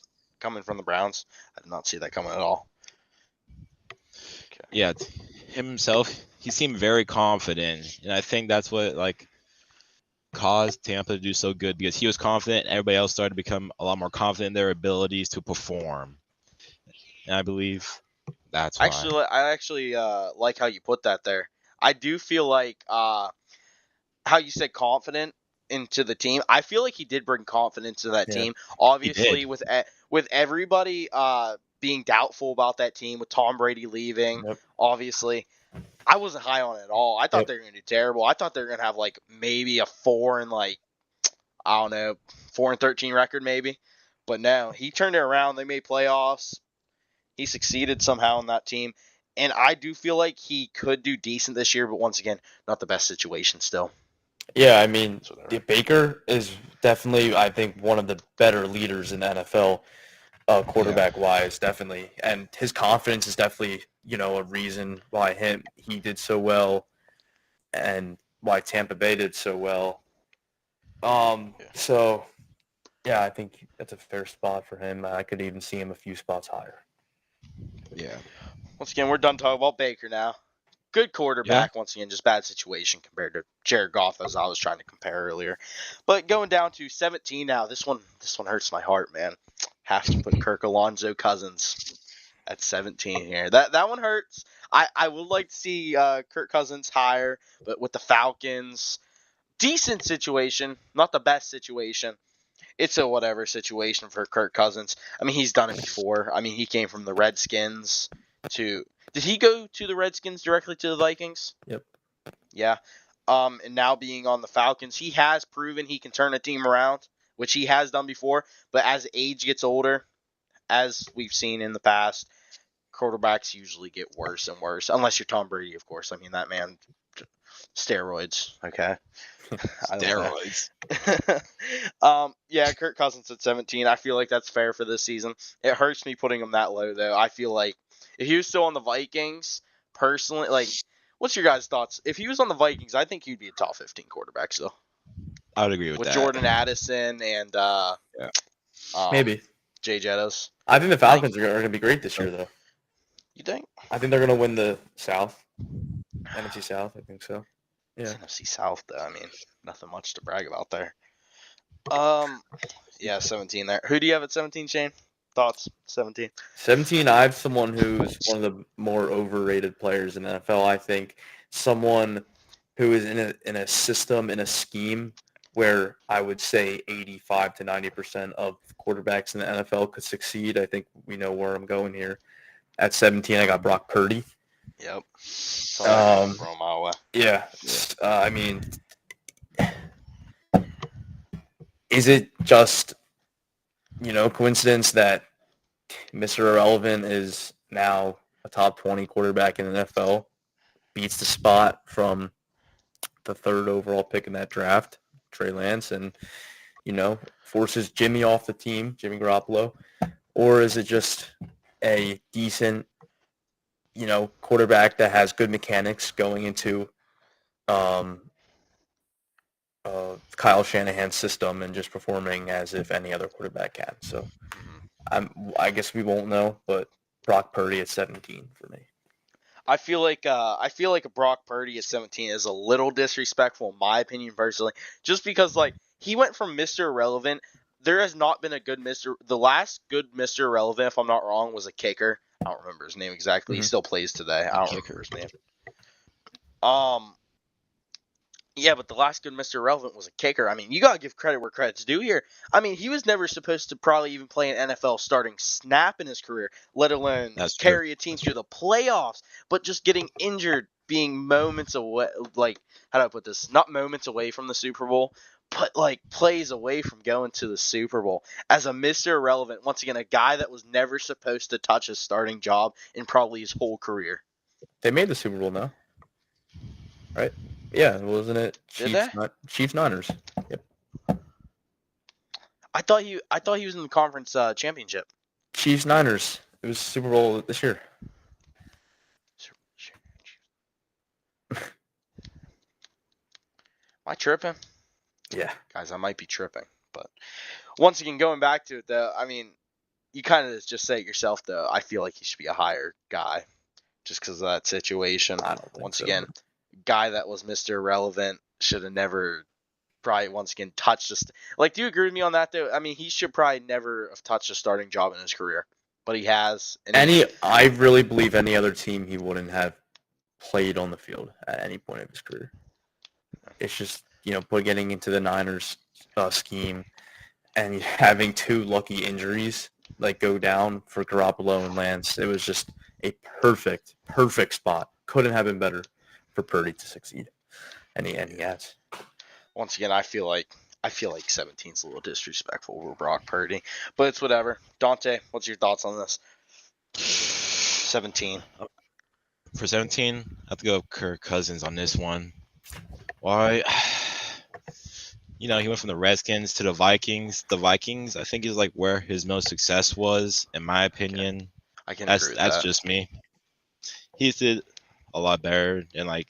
the Browns. I did not see that coming at all. Okay. Yeah, himself, he seemed very confident, and I think that's what caused Tampa to do so good, because he was confident. Everybody else started to become a lot more confident in their abilities to perform, and I believe that's why. I actually like how you put that there. I do feel like how you said confident into the team. I feel like he did bring confidence to that team. Obviously, with everybody being doubtful about that team, with Tom Brady leaving, obviously, I wasn't high on it at all. I thought they were going to do terrible. I thought they were going to have like maybe a 4-13 record maybe. But no, he turned it around. They made playoffs. He succeeded somehow in that team. And I do feel like he could do decent this year, but once again, not the best situation still. Yeah, I mean, Baker is definitely, I think, one of the better leaders in the NFL, quarterback-wise, definitely. And his confidence is definitely, a reason why he did so well and why Tampa Bay did so well. So, yeah, I think that's a fair spot for him. I could even see him a few spots higher. Yeah. Once again, we're done talking about Baker now. Good quarterback, once again, just bad situation compared to Jared Goff, as I was trying to compare earlier. But going down to 17 now, this one hurts my heart, man. Have to put Kirk Alonzo Cousins at 17 here. That one hurts. I would like to see Kirk Cousins higher, but with the Falcons, decent situation, not the best situation. It's a whatever situation for Kirk Cousins. I mean, he's done it before. I mean, he came from the Redskins to. Did he go to the Redskins directly to the Vikings? Yep. Yeah. And now being on the Falcons, he has proven he can turn a team around, which he has done before. But as age gets older, as we've seen in the past, quarterbacks usually get worse and worse. Unless you're Tom Brady, of course. I mean, that man, steroids. Okay. Steroids. Yeah, Kirk Cousins at 17. I feel like that's fair for this season. It hurts me putting him that low, though. I feel like if he was still on the Vikings, personally, like, what's your guys' thoughts? If he was on the Vikings, I think he'd be a top 15 quarterback still. I would agree with that. Jordan Addison and Maybe. Jay Jettos. I think the Falcons are going to be great this year, though. You think? I think they're going to win the South. NFC South, I think so. Yeah. NFC South, though. I mean, nothing much to brag about there. Yeah, 17 there. Who do you have at 17, Shane? Thoughts? 17. 17, I have someone who's one of the more overrated players in the NFL. I think someone who is in a system, in a scheme where I would say 85 to 90% of quarterbacks in the NFL could succeed. I think we know where I'm going here. At 17, I got Brock Purdy. Yep. From a mile away. Yeah. I mean, is it just, coincidence that Mr. Irrelevant is now a top 20 quarterback in the NFL, beats the spot from the third overall pick in that draft, Trey Lance, and, forces Jimmy off the team, Jimmy Garoppolo? Or is it just a decent, quarterback that has good mechanics going into Kyle Shanahan's system and just performing as if any other quarterback can? So I guess we won't know, but Brock Purdy at 17 for me. I feel like a Brock Purdy at 17 is a little disrespectful in my opinion personally, just because he went from Mr. Irrelevant. There has not been a good the last good Mr. Irrelevant, if I'm not wrong, was a kicker. I don't remember his name exactly. He still plays today. I don't remember his name. Yeah, but the last good Mr. Irrelevant was a kicker. I mean, you got to give credit where credit's due here. I mean, he was never supposed to probably even play an NFL starting snap in his career, let alone carry a team through the playoffs. But just getting injured, being moments away, how do I put this? Not moments away from the Super Bowl, but plays away from going to the Super Bowl. As a Mr. Irrelevant, once again, a guy that was never supposed to touch his starting job in probably his whole career. They made the Super Bowl now, right? Yeah, wasn't it? Chiefs Niners. Yep. I thought he was in the conference championship. Chiefs Niners. It was Super Bowl this year. Am I tripping? Yeah. Guys, I might be tripping. But once again, going back to it, though, I mean, you kind of just say it yourself, though. I feel like he should be a higher guy just because of that situation. I don't think once so. Again, guy that was Mr. Irrelevant should have never probably once again touched do you agree with me on that, though? I mean, he should probably never have touched a starting job in his career, but he has. I really believe any other team he wouldn't have played on the field at any point of his career. It's just, getting into the Niners scheme and having two lucky injuries go down for Garoppolo and Lance. It was just a perfect spot. Couldn't have been better for Purdy to succeed. And he has. Once again, I feel like 17's a little disrespectful over Brock Purdy, but it's whatever. Dante, what's your thoughts on this? 17. For 17, I have to go Kirk Cousins on this one. Why? He went from the Redskins to the Vikings. The Vikings, I think, is where his most success was, in my opinion. Okay. I can agree with that. That's just me. He did a lot better than the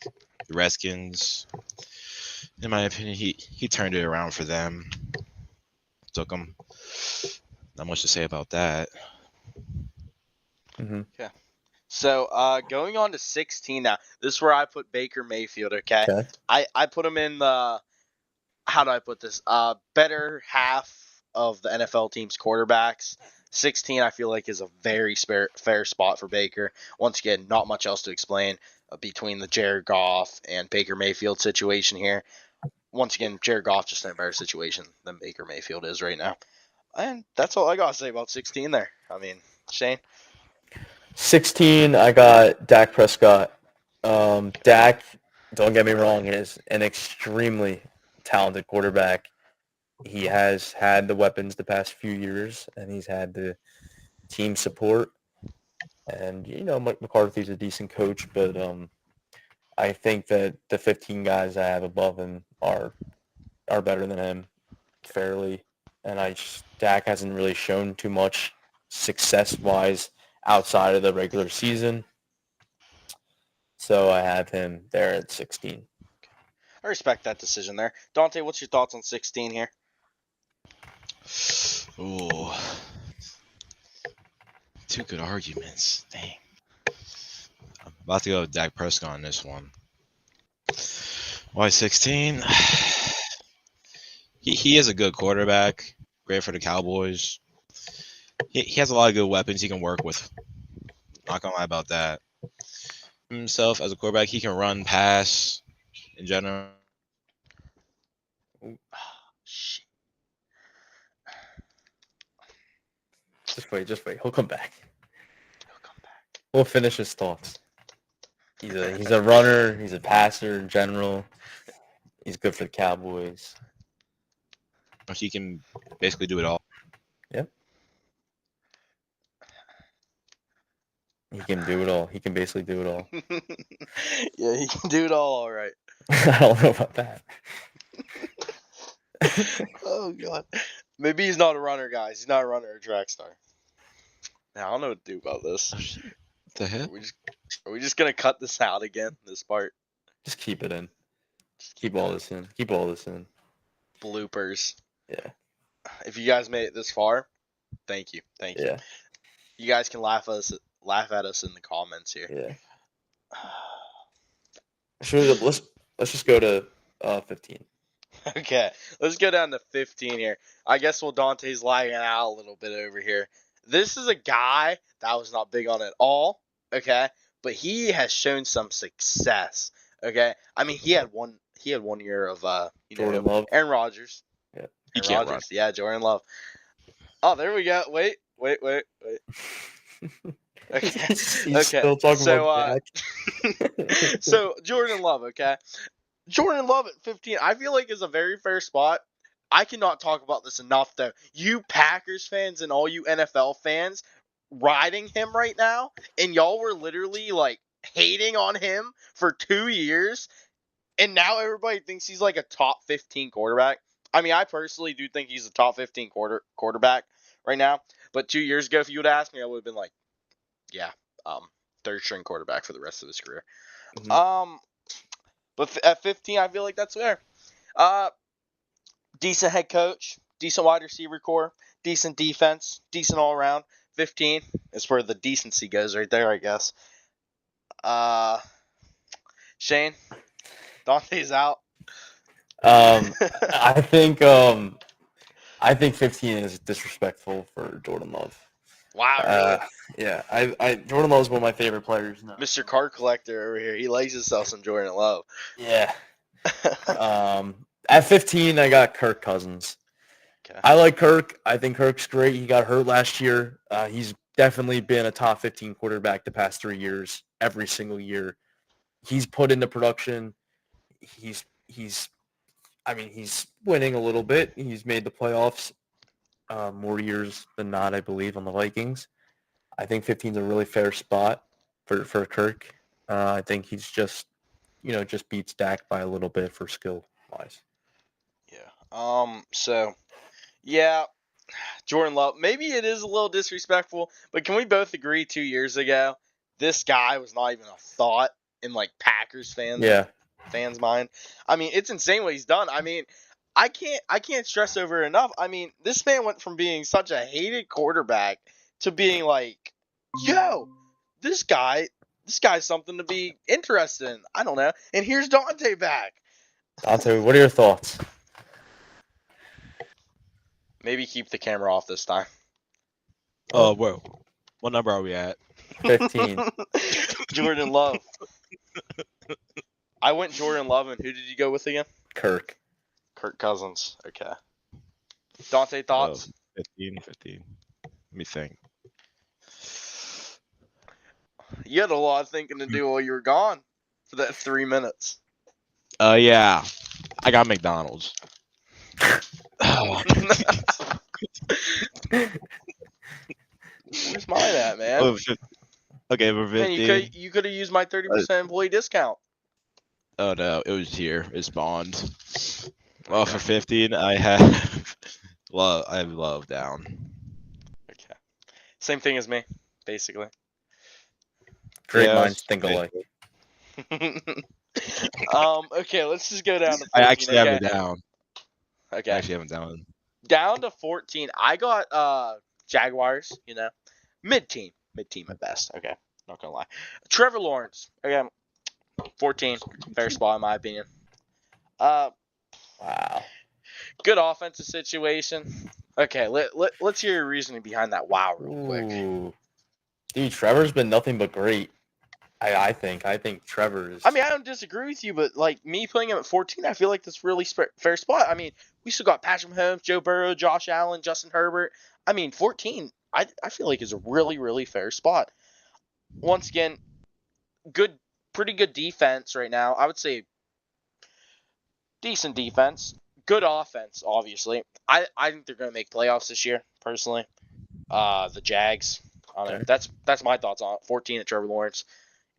Redskins. In my opinion, he turned it around for them. Took them. Not much to say about that. Mm-hmm. Yeah. So going on to 16 now. This is where I put Baker Mayfield, okay? Okay. I put him in the, how do I put this? Better half of the NFL team's quarterbacks. 16, I feel like, is a very fair spot for Baker. Once again, not much else to explain between the Jared Goff and Baker Mayfield situation here. Once again, Jared Goff just in a better situation than Baker Mayfield is right now. And that's all I got to say about 16 there. I mean, Shane? 16, I got Dak Prescott. Dak, don't get me wrong, is an extremely talented quarterback. He has had the weapons the past few years, and he's had the team support. And, McCarthy's a decent coach, but I think that the 15 guys I have above him are better than him fairly. And Dak hasn't really shown too much success-wise outside of the regular season. So I have him there at 16. I respect that decision there. Dante, what's your thoughts on 16 here? Ooh. Two good arguments. Dang. I'm about to go with Dak Prescott on this one. Why 16? He is a good quarterback. Great for the Cowboys. He has a lot of good weapons he can work with. Not gonna lie about that. Himself as a quarterback, he can run, pass, in general. Shit. Just wait. He'll come back. He'll come back. We'll finish his thoughts. He's a runner. He's a passer in general. He's good for the Cowboys. He can basically do it all. Yep. He can do it all. He can basically do it all. Yeah, he can do it all right. I don't know about that. Oh, God. Maybe he's not a runner, guys. He's not a runner or a track star. Now, I don't know what to do about this. Oh, shit. What the heck? Are we just going to cut this out again, this part? Just keep it in. Keep all this in. Keep all this in. Bloopers. Yeah. If you guys made it this far, thank you. Thank you. Yeah. You guys can laugh at us in the comments here. Yeah. Let's just go to 15. Okay, let's go down to 15 here. I guess Dante's lagging out a little bit over here. This is a guy that I was not big on at all, okay? But he has shown some success, okay? I mean, he had one year of Jordan Love. Aaron Rodgers. Yeah. He Aaron can't Rodgers. Yeah, Jordan Love. Oh, there we go. Wait. Okay. He's still talking about Dak. So Jordan Love, okay? Jordan Love at 15, I feel like is a very fair spot. I cannot talk about this enough, though. You Packers fans and all you NFL fans riding him right now, and y'all were literally, like, hating on him for 2 years, and now everybody thinks he's, like, a top 15 quarterback. I mean, I personally do think he's a top 15 quarterback right now, but 2 years ago, if you would ask me, I would have been like, yeah, third-string quarterback for the rest of his career. Mhm. But at 15, I feel like that's fair. Decent head coach, decent wide receiver core, decent defense, decent all around. 15 is where the decency goes right there, I guess. Shane, Dante's out. I think 15 is disrespectful for Jordan Love. Wow, really? Yeah, Jordan Love is one of my favorite players. No. Mr. Card Collector over here. He likes himself some Jordan Love. Yeah. At 15, I got Kirk Cousins. Okay. I like Kirk. I think Kirk's great. He got hurt last year. He's definitely been a top 15 quarterback the past 3 years, every single year. He's put into production. He's winning a little bit. He's made the playoffs more years than not, I believe, on the Vikings. I think 15 is a really fair spot for Kirk. I think he's just beats Dak by a little bit for skill-wise. Yeah. So, yeah, Jordan Love. Maybe it is a little disrespectful, but can we both agree 2 years ago, this guy was not even a thought in, like, Packers fans' mind? I mean, it's insane what he's done. I mean, I can't stress over it enough. I mean, this man went from being such a hated quarterback to being like, yo, this guy's something to be interested in. I don't know. And here's Dante back. Dante, what are your thoughts? Maybe keep the camera off this time. Oh, whoa. What number are we at? 15. Jordan Love. I went Jordan Love, and who did you go with again? Kirk Cousins. Okay. Dante, thoughts? 15. Let me think. You had a lot of thinking to do while you were gone for that 3 minutes. Yeah. I got McDonald's. Where's mine at, man? Okay, we're 15. Man, you could have used my 30% employee discount. Oh no, it was here. It spawned. Well, for 15, I have love down. Okay. Same thing as me, basically. Great minds think alike. Okay, let's just go down to 14. I actually have it down. Okay. I actually have it down. Down to 14. I got Jaguars, mid-team at best. Okay, not gonna lie. Trevor Lawrence, again, 14, fair spot in my opinion. Wow. Good offensive situation. Okay, let's hear your reasoning behind that wow real quick. Ooh. Dude, Trevor's been nothing but great. I think Trevor is. I mean, I don't disagree with you, but like me putting him at 14, I feel like that's really fair spot. I mean, we still got Patrick Mahomes, Joe Burrow, Josh Allen, Justin Herbert. I mean, 14, I feel like is a really, really fair spot. Once again, pretty good defense right now. I would say decent defense, good offense. Obviously, I think they're going to make playoffs this year. Personally, the Jags. I don't know. That's my thoughts on it. 14 at Trevor Lawrence.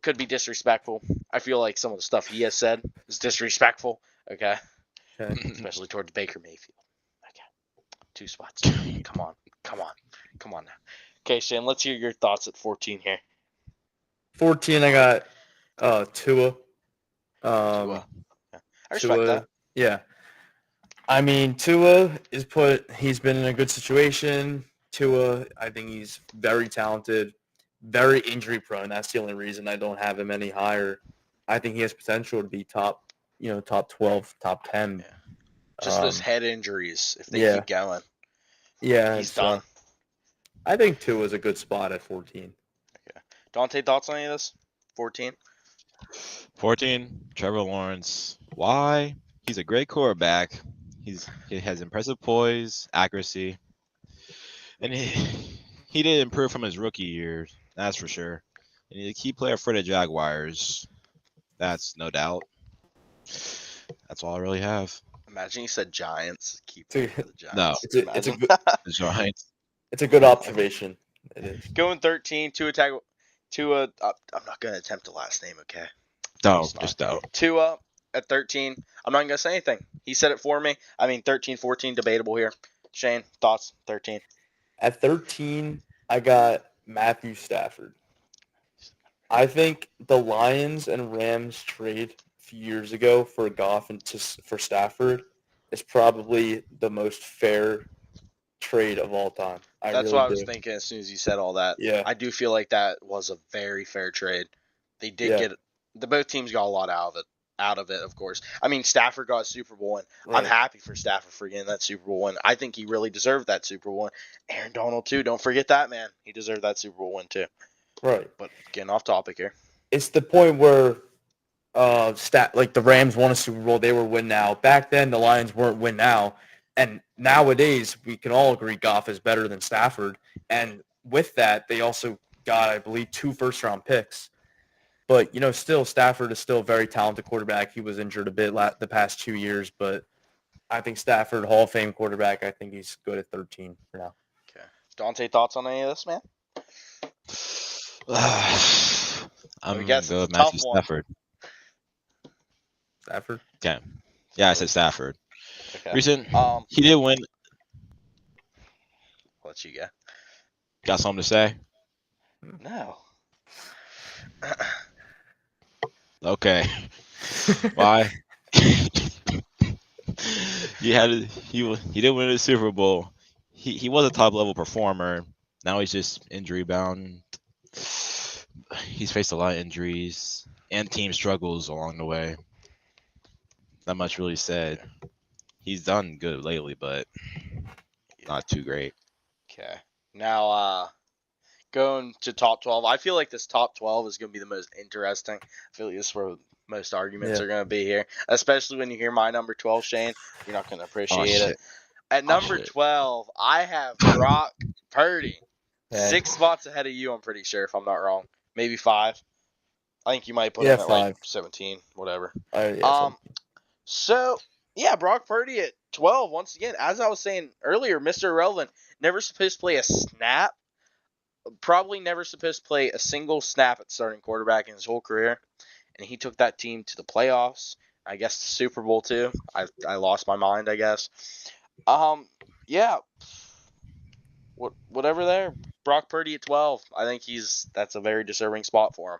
Could be disrespectful. I feel like some of the stuff he has said is disrespectful. Okay. Especially towards Baker Mayfield. Okay. 2 spots. Come on now. Okay, Shane, let's hear your thoughts at 14 here. 14, I got Tua. Tua. Yeah. I respect that. Yeah. I mean, Tua he's been in a good situation. Tua, I think he's very talented, very injury prone. That's the only reason I don't have him any higher. I think he has potential to be top 12, top 10. Yeah. Just those head injuries, if they keep going. Yeah. He's done. I think Tua is a good spot at 14. Okay. Dante, thoughts on any of this? 14? 14, Trevor Lawrence. Why? He's a great quarterback. He has impressive poise, accuracy. And he did improve from his rookie years, that's for sure. And he's a key player for the Jaguars. That's no doubt. That's all I really have. Imagine you said Giants. Keep Dude, the Giants. No, it's a good. The Giants. It's a good observation. It is. Going 13, I'm not going to attempt the last name, okay? Just don't. Tua at 13. I'm not going to say anything. He said it for me. I mean, 13, 14, debatable here. Shane, thoughts? 13. At 13, I got Matthew Stafford. I think the Lions and Rams trade a few years ago for Goff and for Stafford is probably the most fair trade of all time. That's what I was thinking as soon as you said all that. Yeah. I do feel like that was a very fair trade. They did both teams got a lot out of it, of course. I mean, Stafford got a Super Bowl win. Right. I'm happy for Stafford for getting that Super Bowl win. I think he really deserved that Super Bowl win. Aaron Donald, too. Don't forget that, man. He deserved that Super Bowl win, too. Right. But getting off topic here. It's the point where the Rams won a Super Bowl. They were win now. Back then, the Lions weren't win now. And nowadays, we can all agree Goff is better than Stafford. And with that, they also got, I believe, 2 first-round picks. But, still, Stafford is still a very talented quarterback. He was injured a bit the past 2 years. But I think Stafford, Hall of Fame quarterback, I think he's good at 13 for now. Okay. Dante, thoughts on any of this, man? I'm going to go with Matthew Stafford. Stafford? Okay. Yeah, I said Stafford. Okay. He did win. What you got? Got something to say? No. Okay. Why? He did win the Super Bowl. He was a top level performer. Now he's just injury bound. he's faced a lot of injuries and team struggles along the way. Not much really said. He's done good lately, but not too great. Okay. Now, going to top 12, I feel like this top 12 is going to be the most interesting. I feel like this is where most arguments are going to be here, especially when you hear my number 12, Shane. You're not going to appreciate it. At number 12, I have Brock Purdy. 6 spots ahead of you, I'm pretty sure, if I'm not wrong. Maybe 5. I think you might put him at 5. like 17, whatever. Yeah, So, yeah, Brock Purdy at 12, once again, as I was saying earlier, Mr. Irrelevant, never supposed to play a snap. Probably never supposed to play a single snap at starting quarterback in his whole career. And he took that team to the playoffs. I guess the Super Bowl too. I lost my mind, I guess. Yeah. Whatever there. Brock Purdy at 12. I think that's a very deserving spot for him.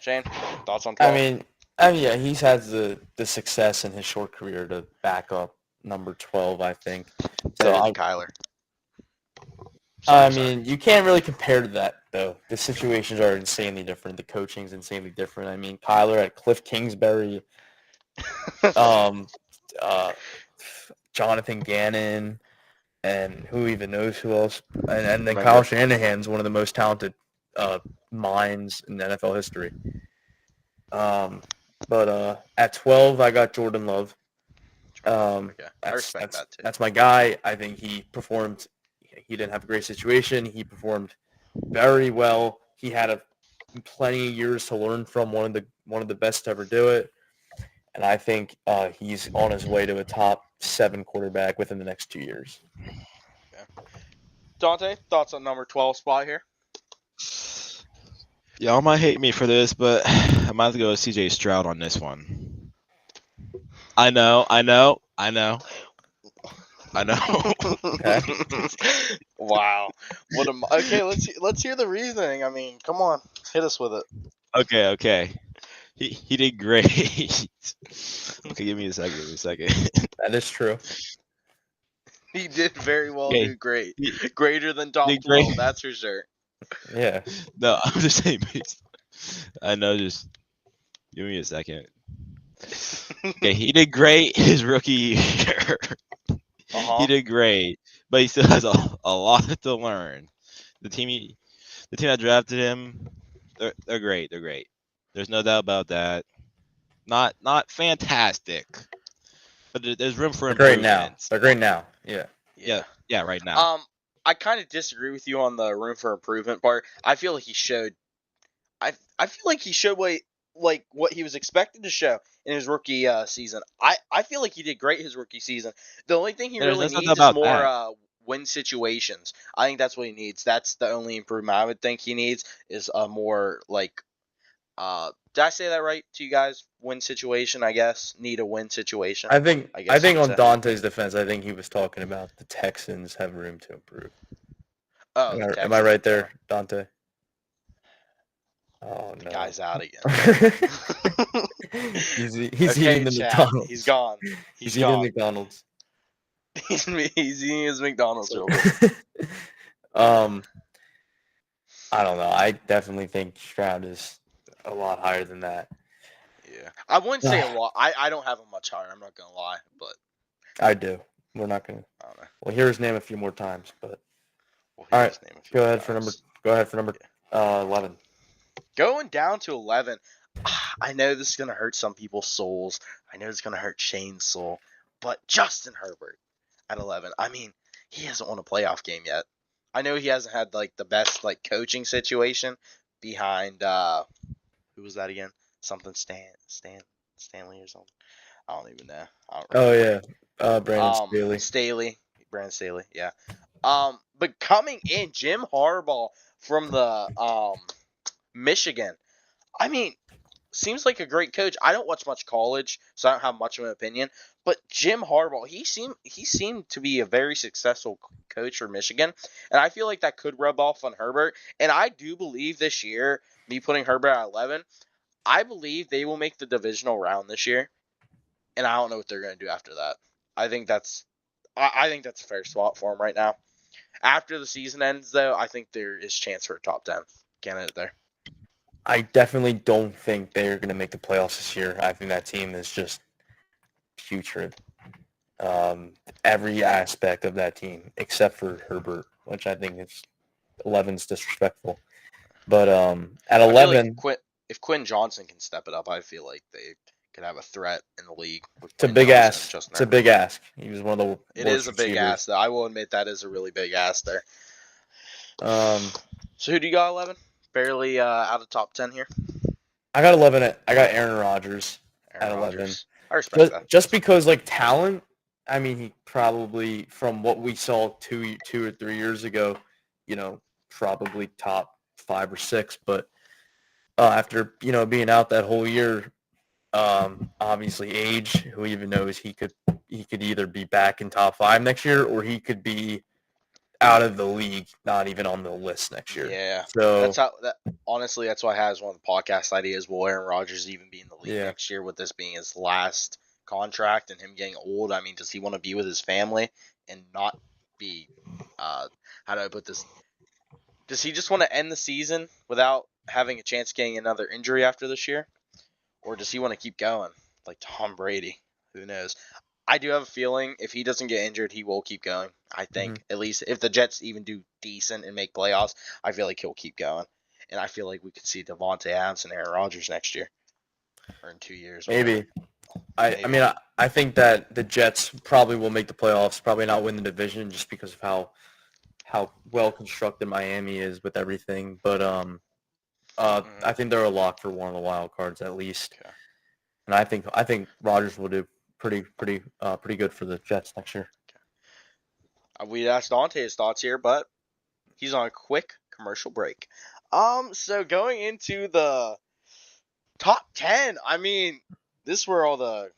Shane, thoughts on 12? I mean, yeah, he's had the success in his short career to back up number 12, I think. So Kyler. You can't really compare to that, though. The situations are insanely different. The coaching's insanely different. I mean, Kyler at Cliff Kingsbury, Jonathan Gannon, and who even knows who else. And then Kyle Shanahan's one of the most talented minds in NFL history. But at 12, I got Jordan Love. Okay. I respect that too. That's my guy. I think he performed. He didn't have a great situation. He performed very well. He had plenty of years to learn from one of the best to ever do it. And I think he's on his way to a top 7 quarterback within the next 2 years. Okay. Dante, thoughts on number 12 spot here? Y'all might hate me for this, but I might have to go with CJ Stroud on this one. I know. Okay. Wow. Okay, let's hear the reasoning. I mean, come on, hit us with it. Okay. He did great. Okay, give me a second. That is true. He did very well, do great. Greater than top 12, that's for sure. Yeah. No, I'm just saying. I know, just give me a second. Okay, he did great his rookie year. He did great, but he still has a lot to learn. The team that drafted him, they're great. They're great. There's no doubt about that. Not fantastic, but there's room for improvement. They're great now. Yeah, right now. I kind of disagree with you on the room for improvement part. I feel like he showed. I feel like he showed what he was expected to show in his rookie season. I feel like he did great his rookie season. The only thing he really needs is more win situations. I think that's what he needs. That's the only improvement I would think he needs is a more did I say that right to you guys? Win situation, I guess. Need a win situation. I think on Dante's defense, I think he was talking about the Texans have room to improve. Oh, am I right there, Dante? Oh, no. The guy's out again. he's eating the McDonald's. He's gone. He's eating McDonald's. He's eating his McDonald's real quick. I don't know. I definitely think Stroud is a lot higher than that. Yeah. I wouldn't say a lot. I don't have him much higher. I'm not going to lie, but I do. We're not going to. I don't know. We'll hear his name a few more times, but all right. Go ahead for number 11. Going down to 11. I know this is going to hurt some people's souls. I know it's going to hurt Shane's soul, but Justin Herbert at 11. I mean, he hasn't won a playoff game yet. I know he hasn't had the best coaching situation behind who was that again? Something Stanley or something. I don't even know. Brandon Staley. Brandon Staley, yeah. But coming in, Jim Harbaugh from the Michigan. I mean, seems like a great coach. I don't watch much college, so I don't have much of an opinion. But Jim Harbaugh, he seemed to be a very successful coach for Michigan, and I feel like that could rub off on Herbert. And I do believe this year, me putting Herbert at 11, I believe they will make the divisional round this year, and I don't know what they're going to do after that. I think that's a fair spot for him right now. After the season ends, though, I think there is chance for a top 10 candidate there. I definitely don't think they're going to make the playoffs this year. I think that team is just putrid. Every aspect of that team, except for Herbert, which I think is 11's disrespectful. But at I feel like 11, if Quinn Johnson can step it up, I feel like they could have a threat in the league with it's a Quinn big Johnson and ask. Justin It's a Herbert. big ask. He was one of the It worst is a big receivers. ask, though. I will admit that is a really big ask there. Um, So who do you got 11? Barely out of top 10 here. I got 11. I got Aaron Rodgers at Aaron 11. Rodgers. I respect that. Just because like talent, I mean, he probably from what we saw two or 3 years ago, probably top 5 or 6. But after being out that whole year, obviously age, who even knows he could either be back in top 5 next year or he could be out of the league, not even on the list next year. Yeah. So Honestly, that's why I had as one of the podcast ideas. Will Aaron Rodgers even be in the league yeah, next year with this being his last contract and him getting old? I mean, does he want to be with his family and not be, how do I put this? Does he just want to end the season without having a chance of getting another injury after this year? Or does he want to keep going like Tom Brady? Who knows? I do have a feeling if he doesn't get injured, he will keep going. I think at least if the Jets even do decent and make playoffs, I feel like he'll keep going. And I feel like we could see Devontae Adams and Aaron Rodgers next year or in 2 years. maybe. Maybe. I mean, I think that the Jets probably will make the playoffs, probably not win the division just because of how well constructed Miami is with everything. But I think they're a lock for one of the wild cards at least. Okay. And I think Rodgers will do pretty good for the Jets next year. We asked Dante his thoughts here, but he's on a quick commercial break. So going into the top 10, I mean, this is where all the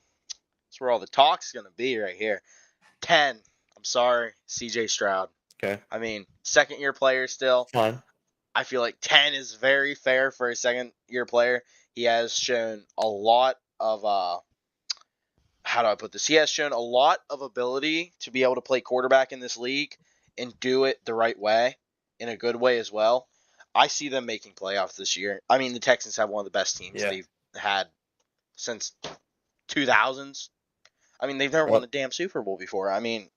talk's gonna be right here. 10. I'm sorry, CJ Stroud. Okay. I mean, second year player still. Fine. I feel like 10 is very fair for a second year player. He has shown a lot of how do I put this? He has shown a lot of ability to be able to play quarterback in this league and do it the right way, in a good way as well. I see them making playoffs this year. I mean, the Texans have one of the best teams they've had since 2000s. I mean, they've never won a damn Super Bowl before. I mean,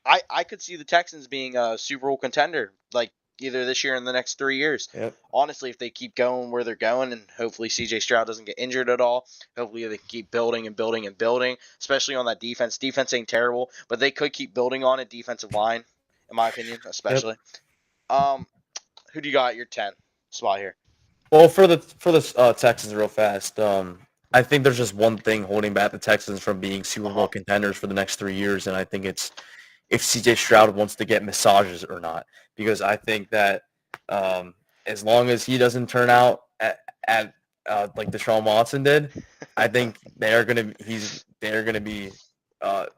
I could see the Texans being a Super Bowl contender, like either this year or in the next 3 years. Yep. Honestly, if they keep going where they're going, and hopefully CJ Stroud doesn't get injured at all, hopefully they keep building and building and building, especially on that defense. Defense ain't terrible, but they could keep building on it. Defensive line, in my opinion, especially. Who do you got at your 10 spot here? Well, for the Texans, real fast. I think there's just one thing holding back the Texans from being Super Bowl contenders for the next 3 years, and I think it's if CJ Stroud wants to get massages or not. Because I think that as long as he doesn't turn out at like Deshaun Watson did, I think they're gonna be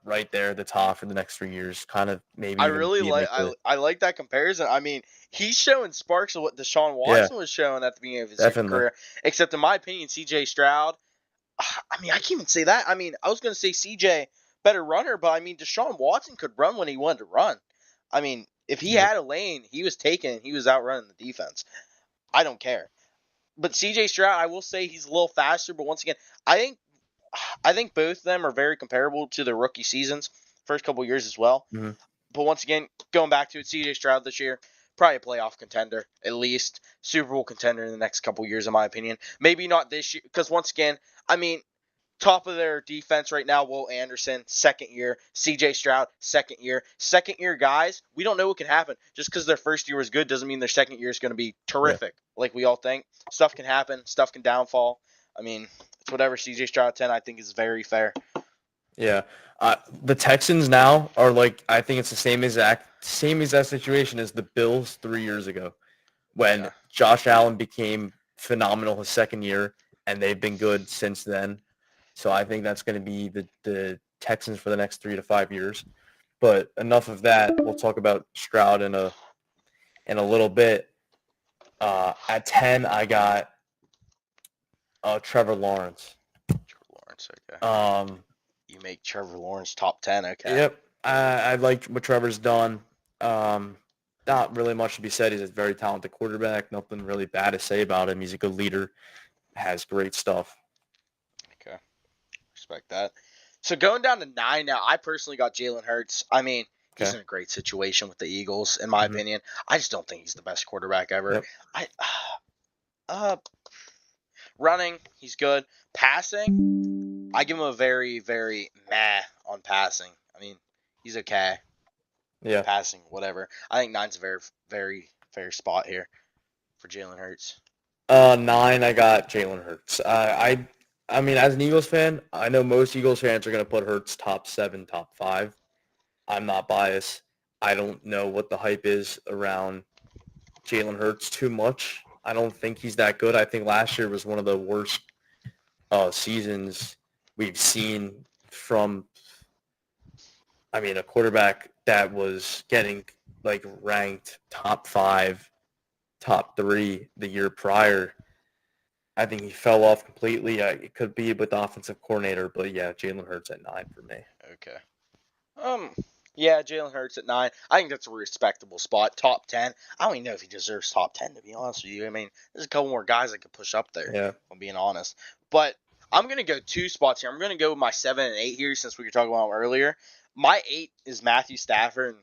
right there at the top for the next 3 years. Kind of maybe. I even really like I like that comparison. I mean, he's showing sparks of what Deshaun Watson was showing at the beginning of his career. Except in my opinion, CJ Stroud. I mean, I can't even say that. I mean, I was going to say CJ better runner, but I mean, Deshaun Watson could run when he wanted to run. I mean, if he had a lane, he was taking, he was outrunning the defense. I don't care. But CJ Stroud, I will say he's a little faster, but once again, I think both of them are very comparable to their rookie seasons, first couple years as well. Mm-hmm. But once again, going back to it, CJ Stroud this year, probably a playoff contender, at least Super Bowl contender in the next couple years, in my opinion. Maybe not this year, because once again, I mean, top of their defense right now, Will Anderson, second year. CJ Stroud, second year. Second year guys, we don't know what can happen. Just because their first year was good doesn't mean their second year is going to be terrific, like we all think. Stuff can happen. Stuff can downfall. I mean, it's whatever. CJ Stroud 10, I think, is very fair. Yeah. The Texans now are like, I think it's the same exact situation as the Bills 3 years ago when Josh Allen became phenomenal his second year, and they've been good since then. So I think that's going to be the Texans for the next 3 to 5 years. But enough of that. We'll talk about Stroud in a little bit. At 10, I got Trevor Lawrence. Okay. You make Trevor Lawrence top 10, okay. Yep. I like what Trevor's done. not really much to be said. He's a very talented quarterback. Nothing really bad to say about him. He's a good leader. Has great stuff. Okay, respect that. So going down to 9 now, I personally got Jalen Hurts. I mean, he's in a great situation with the Eagles, in my opinion. I just don't think he's the best quarterback ever. Yep. Running, he's good. Passing, I give him a very, very meh on passing. I mean, he's okay. Yeah. Passing, whatever. I think 9's a very, very fair spot here for Jalen Hurts. 9, I got Jalen Hurts. I mean, as an Eagles fan, I know most Eagles fans are going to put Hurts top 7, top 5. I'm not biased. I don't know what the hype is around Jalen Hurts too much. I don't think he's that good. I think last year was one of the worst seasons we've seen from, I mean, a quarterback that was getting like ranked top 5, top 3 the year prior. I think he fell off completely. It could be with the offensive coordinator, but yeah, Jalen Hurts at 9 for me. Okay. Yeah, Jalen Hurts at 9. I think that's a respectable spot. Top 10. I don't even know if he deserves top 10, to be honest with you. I mean, there's a couple more guys I could push up there, Yeah. if I'm being honest. But I'm going to go 2 spots here. I'm going to go with my 7 and 8 here since we were talking about him earlier. My 8 is Matthew Stafford.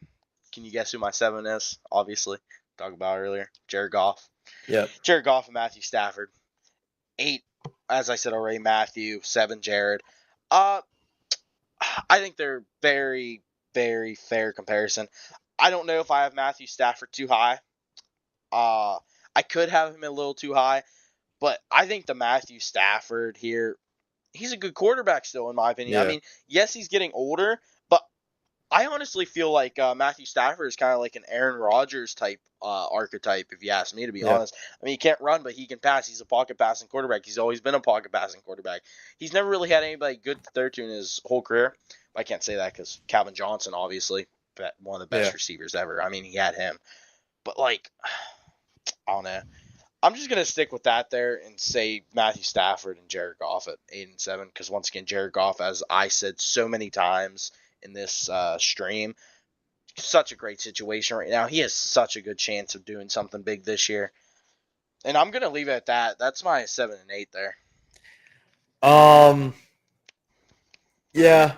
Can you guess who my 7 is? Obviously. Talked about earlier. Jared Goff. Yep. Jared Goff and Matthew Stafford. 8, as I said already, Matthew. 7, Jared. I think they're very, very fair comparison. I don't know if I have Matthew Stafford too high. I could have him a little too high, but I think the Matthew Stafford here, he's a good quarterback still, in my opinion. Yeah. I mean, yes, he's getting older, but I honestly feel like Matthew Stafford is kind of like an Aaron Rodgers type archetype, if you ask me, to be honest. I mean, he can't run, but he can pass. He's a pocket passing quarterback. He's always been a pocket passing quarterback. He's never really had anybody good to throw to in his whole career. I can't say that because Calvin Johnson, obviously, one of the best receivers ever. I mean, he had him. But, like, I don't know. I'm just going to stick with that there and say Matthew Stafford and Jared Goff at 8 and 7 because, once again, Jared Goff, as I said so many times in this stream, such a great situation right now. He has such a good chance of doing something big this year. And I'm going to leave it at that. That's my 7 and 8 there. Yeah,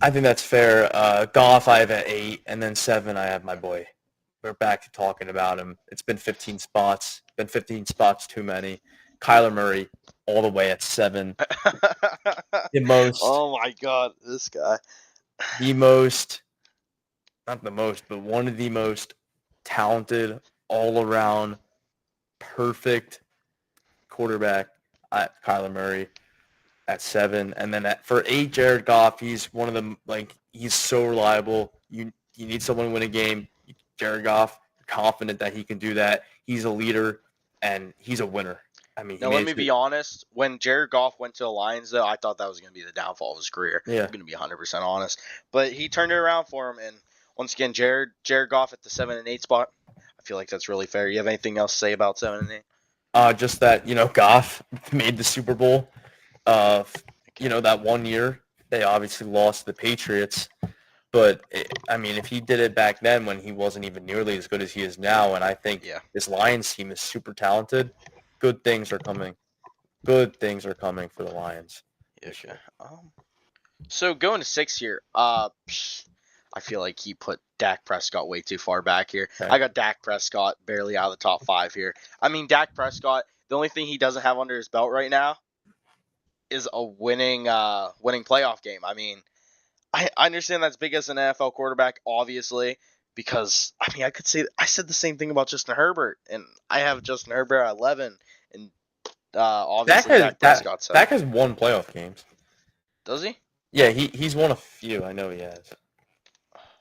I think that's fair. Goff, I have at 8, and then 7, I have my boy. We're back to talking about him. It's been 15 spots. Been 15 spots too many. Kyler Murray, all the way at 7. The most. Oh my God, this guy. The most, not the most, but one of the most talented, all-around, perfect quarterback at Kyler Murray at 7. And then for 8, Jared Goff, he's one of them, like, he's so reliable. You need someone to win a game. Jared Goff, you're confident that he can do that. He's a leader, and he's a winner. I mean, now, let me be honest. When Jared Goff went to the Lions, though, I thought that was going to be the downfall of his career. Yeah. I'm going to be 100% honest. But he turned it around for him. And once again, Jared Goff at the 7 and 8 spot. I feel like that's really fair. You have anything else to say about 7 and 8? Just that, Goff made the Super Bowl. That one year, they obviously lost to the Patriots. But, I mean, if he did it back then when he wasn't even nearly as good as he is now, and I think this Lions team is super talented, good things are coming. Good things are coming for the Lions. Okay. So going to 6 here, I feel like he put Dak Prescott way too far back here. Okay. I got Dak Prescott barely out of the top 5 here. I mean, Dak Prescott, the only thing he doesn't have under his belt right now is a winning playoff game. I mean, I understand that's big as an NFL quarterback, obviously, because, I mean, I said the same thing about Justin Herbert, and I have Justin Herbert at 11, and obviously Dak Prescott's Dak has won playoff games. Does he? Yeah, he's won a few. I know he has.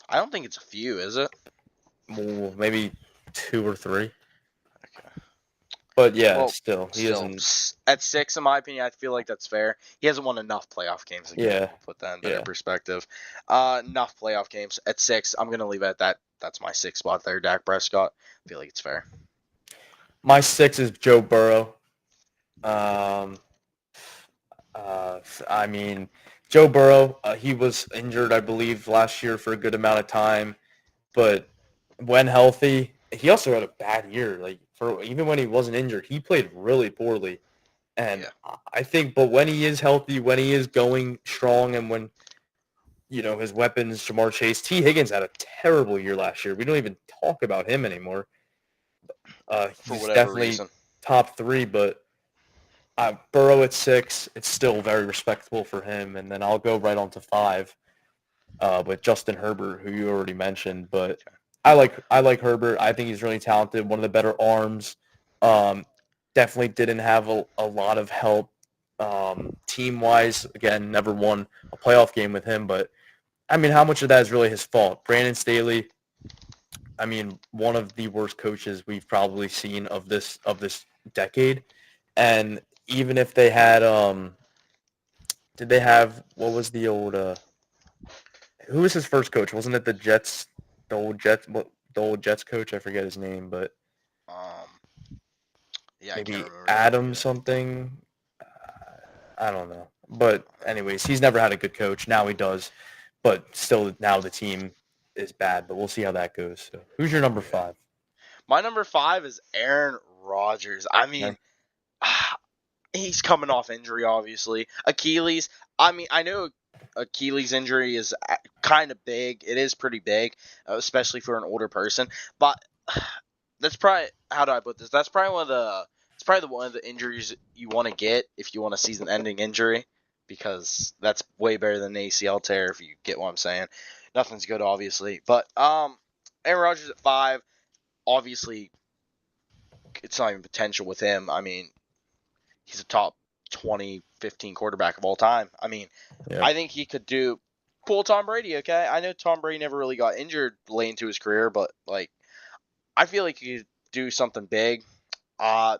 I don't think it's a few, is it? Well, maybe 2 or 3. Okay. But yeah, still, he isn't. At 6, in my opinion, I feel like that's fair. He hasn't won enough playoff games. Again, put that in better perspective. Enough playoff games. At 6, I'm going to leave it at that. That's my 6th spot there, Dak Prescott. I feel like it's fair. My 6 is Joe Burrow. I mean, Joe Burrow, he was injured, I believe, last year for a good amount of time. But when healthy, he also had a bad year. Like for even when he wasn't injured, he played really poorly. And Yeah. I think, but when he is healthy, when he is going strong, and when his weapons, Jamar Chase, T. Higgins had a terrible year last year. We don't even talk about him anymore. For He's whatever definitely reason. top 3, but Burrow at 6, it's still very respectable for him. And then I'll go right on to 5 with Justin Herbert, who you already mentioned. But I like Herbert. I think he's really talented. One of the better arms. Um, Definitely didn't have a lot of help team wise. Again, never won a playoff game with him. But I mean, how much of that is really his fault? Brandon Staley. I mean, one of the worst coaches we've probably seen of this decade. And even if they had did they have what was the old who was his first coach? Wasn't it the Jets? The old Jets coach? I forget his name, but Um, yeah, I can't maybe remember that one Adam either. something. I don't know. But anyways, he's never had a good coach. Now he does, but still, now the team is bad. But we'll see how that goes. So, who's your number Yeah. 5? My number 5 is Aaron Rodgers. I mean, Okay. he's coming off injury, obviously. Achilles. I mean, I know Achilles injury is kind of big. It is pretty big, especially for an older person. But that's probably, how do I put this? That's probably one of the injuries you want to get if you want a season-ending injury, because that's way better than an ACL tear. If you get what I'm saying, nothing's good, obviously. But Aaron Rodgers at 5. Obviously, it's not even potential with him. I mean, he's a top 20, 15 quarterback of all time. I mean, Yep. I think he could pull Tom Brady, okay? I know Tom Brady never really got injured late into his career, but like I feel like he could do something big.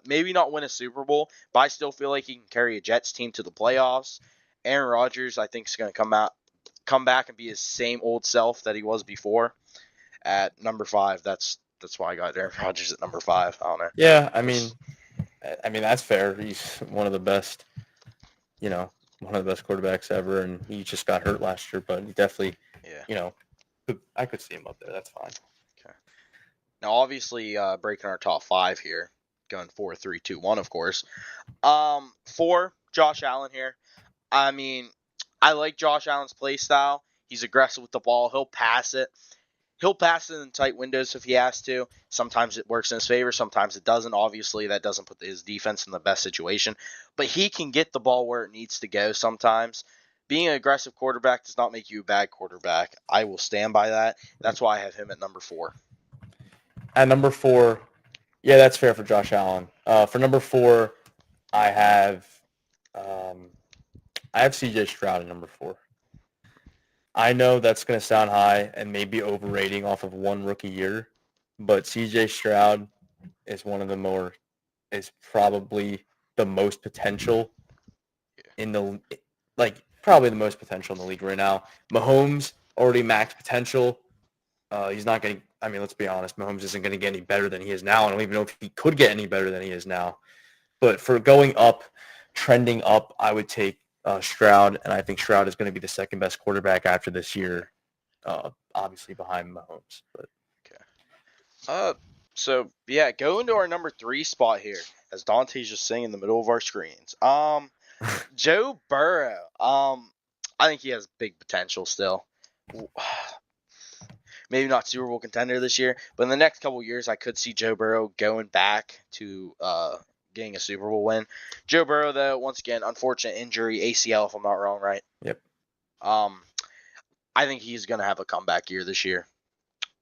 Maybe not win a Super Bowl, but I still feel like he can carry a Jets team to the playoffs. Aaron Rodgers, I think, is going to come back and be his same old self that he was before. At number 5, that's why I got Aaron Rodgers at number 5. I don't know. Yeah, I mean, Just that's fair. He's one of the best, one of the best quarterbacks ever, and he just got hurt last year. But he definitely, yeah. you know, I could see him up there. That's fine. Okay. Now, obviously, breaking our top 5 here, going 4, 3, 2, 1, of course. 4, Josh Allen here. I mean, I like Josh Allen's play style. He's aggressive with the ball. He'll pass it. He'll pass it in tight windows if he has to. Sometimes it works in his favor. Sometimes it doesn't. Obviously, that doesn't put his defense in the best situation. But he can get the ball where it needs to go sometimes. Being an aggressive quarterback does not make you a bad quarterback. I will stand by that. That's why I have him at number 4. At number 4, yeah, that's fair for Josh Allen. For number 4, I have um, C.J. Stroud at number 4. I know that's going to sound high and maybe overrating off of one rookie year, but C.J. Stroud is is probably the most potential in the probably the most potential in the league right now. Mahomes already max potential. He's not getting. I mean, let's be honest. Mahomes isn't going to get any better than he is now. I don't even know if he could get any better than he is now. But for going up, trending up, I would take Stroud, and I think Stroud is going to be the second best quarterback after this year, obviously behind Mahomes. But Okay. So yeah, go into our number 3 spot here, as Dante's just sitting in the middle of our screens. Joe Burrow. I think he has big potential still. Maybe not Super Bowl contender this year, but in the next couple years, I could see Joe Burrow going back to getting a Super Bowl win. Joe Burrow, though, once again, unfortunate injury, ACL, if I'm not wrong, right? yep. Um, I think he's gonna have a comeback year this year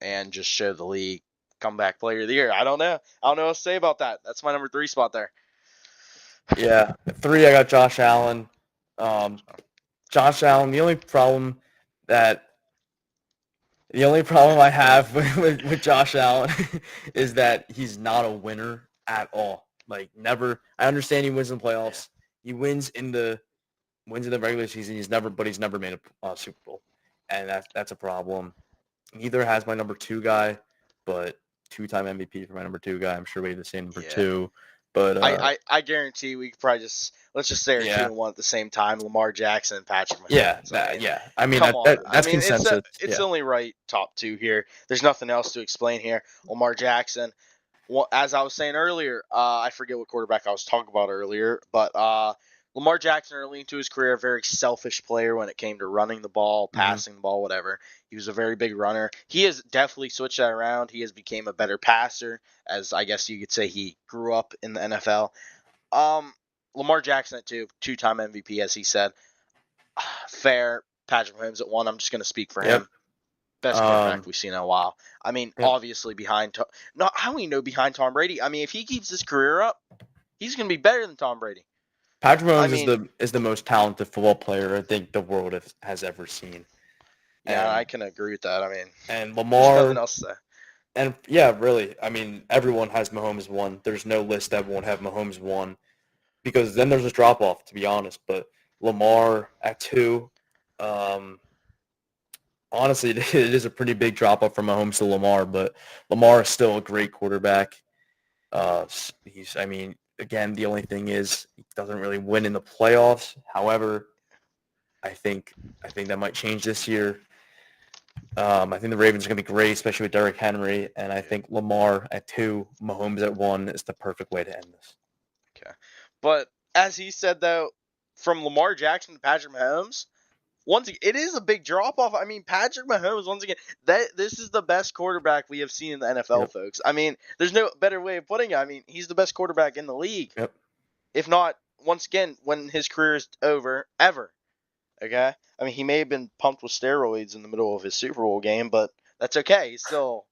and just show the league comeback player of the year. I don't know. I don't know what to say about that. That's my number 3 spot there. Yeah. At 3, I got Josh Allen. Um, Josh Allen. That the only problem I have with Josh Allen is that he's not a winner at all. Like never. I understand he wins in the Yeah. playoffs. He wins in the regular season. He's never made a Super Bowl, and that's a problem. Neither has my number 2 guy, but 2-time MVP for my number 2 guy. I'm sure we have the same number Yeah. 2. But I guarantee we could probably let's just say our 2 and 1 at the same time. Lamar Jackson and Patrick Mahomes. I mean, Come on. that's consensus. It's only right top two here. There's nothing else to explain here. Lamar Jackson. Well, as I was saying earlier, I forget what quarterback I was talking about earlier, but Lamar Jackson early into his career, a very selfish player when it came to running the ball, passing the ball, whatever. He was a very big runner. He has definitely switched that around. He has become a better passer, as I guess you could say he grew up in the NFL. Lamar Jackson at 2-time MVP, as he said. Fair. Patrick Mahomes at 1. I'm just going to speak for him. Best quarterback we've seen in a while. I mean, obviously behind how do we know behind Tom Brady? I mean, if he keeps his career up, he's going to be better than Tom Brady. Patrick Mahomes is the most talented football player I think the world has ever seen. Yeah, I can agree with that. I mean, and Lamar. There's nothing else to say. And yeah, really. I mean, everyone has Mahomes 1. There's no list that won't have Mahomes 1, because then there's a drop off, to be honest. But Lamar at 2. Honestly, it is a pretty big drop off from Mahomes to Lamar, but Lamar is still a great quarterback. I mean, again, the only thing is he doesn't really win in the playoffs. However, I think that might change this year. I think the Ravens are going to be great, especially with Derrick Henry, and I think Lamar at 2, Mahomes at 1 is the perfect way to end this. Okay, but as he said though, from Lamar Jackson to Patrick Mahomes, once again, it is a big drop off. I mean, Patrick Mahomes, once again, this is the best quarterback we have seen in the NFL, folks. I mean, there's no better way of putting it. I mean, he's the best quarterback in the league. Yep. If not, once again, when his career is over, ever. Okay? I mean, he may have been pumped with steroids in the middle of his Super Bowl game, but that's okay. He's still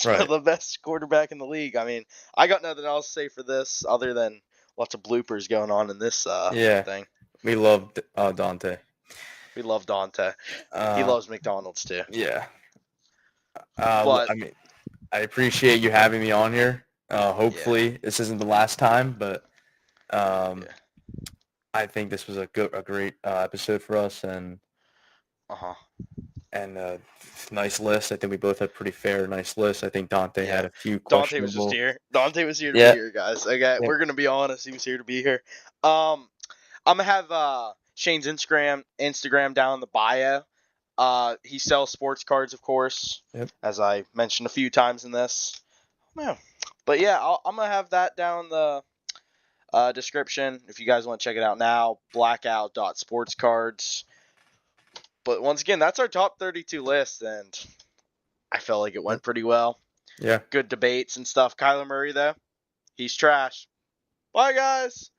the best quarterback in the league. I mean, I got nothing else to say for this other than lots of bloopers going on in this thing. We love Dante. We love Dante. He loves McDonald's too. Yeah. But I mean, I appreciate you having me on here. Hopefully this isn't the last time, but I think this was a great episode for us, and a nice list. I think we both had pretty fair, nice lists. I think Dante had a few questionable. Dante was just here. Dante was here to be here, guys. Okay, we're gonna be honest. He was here to be here. I'm gonna have Shane's Instagram down in the bio. He sells sports cards, of course, as I mentioned a few times in this. Yeah. But yeah, I'm gonna have that down in the description if you guys want to check it out now. Blackout.sportscards. But once again, that's our top 32 list, and I felt like it went pretty well. Yeah. Good debates and stuff. Kyler Murray, though, he's trash. Bye, guys.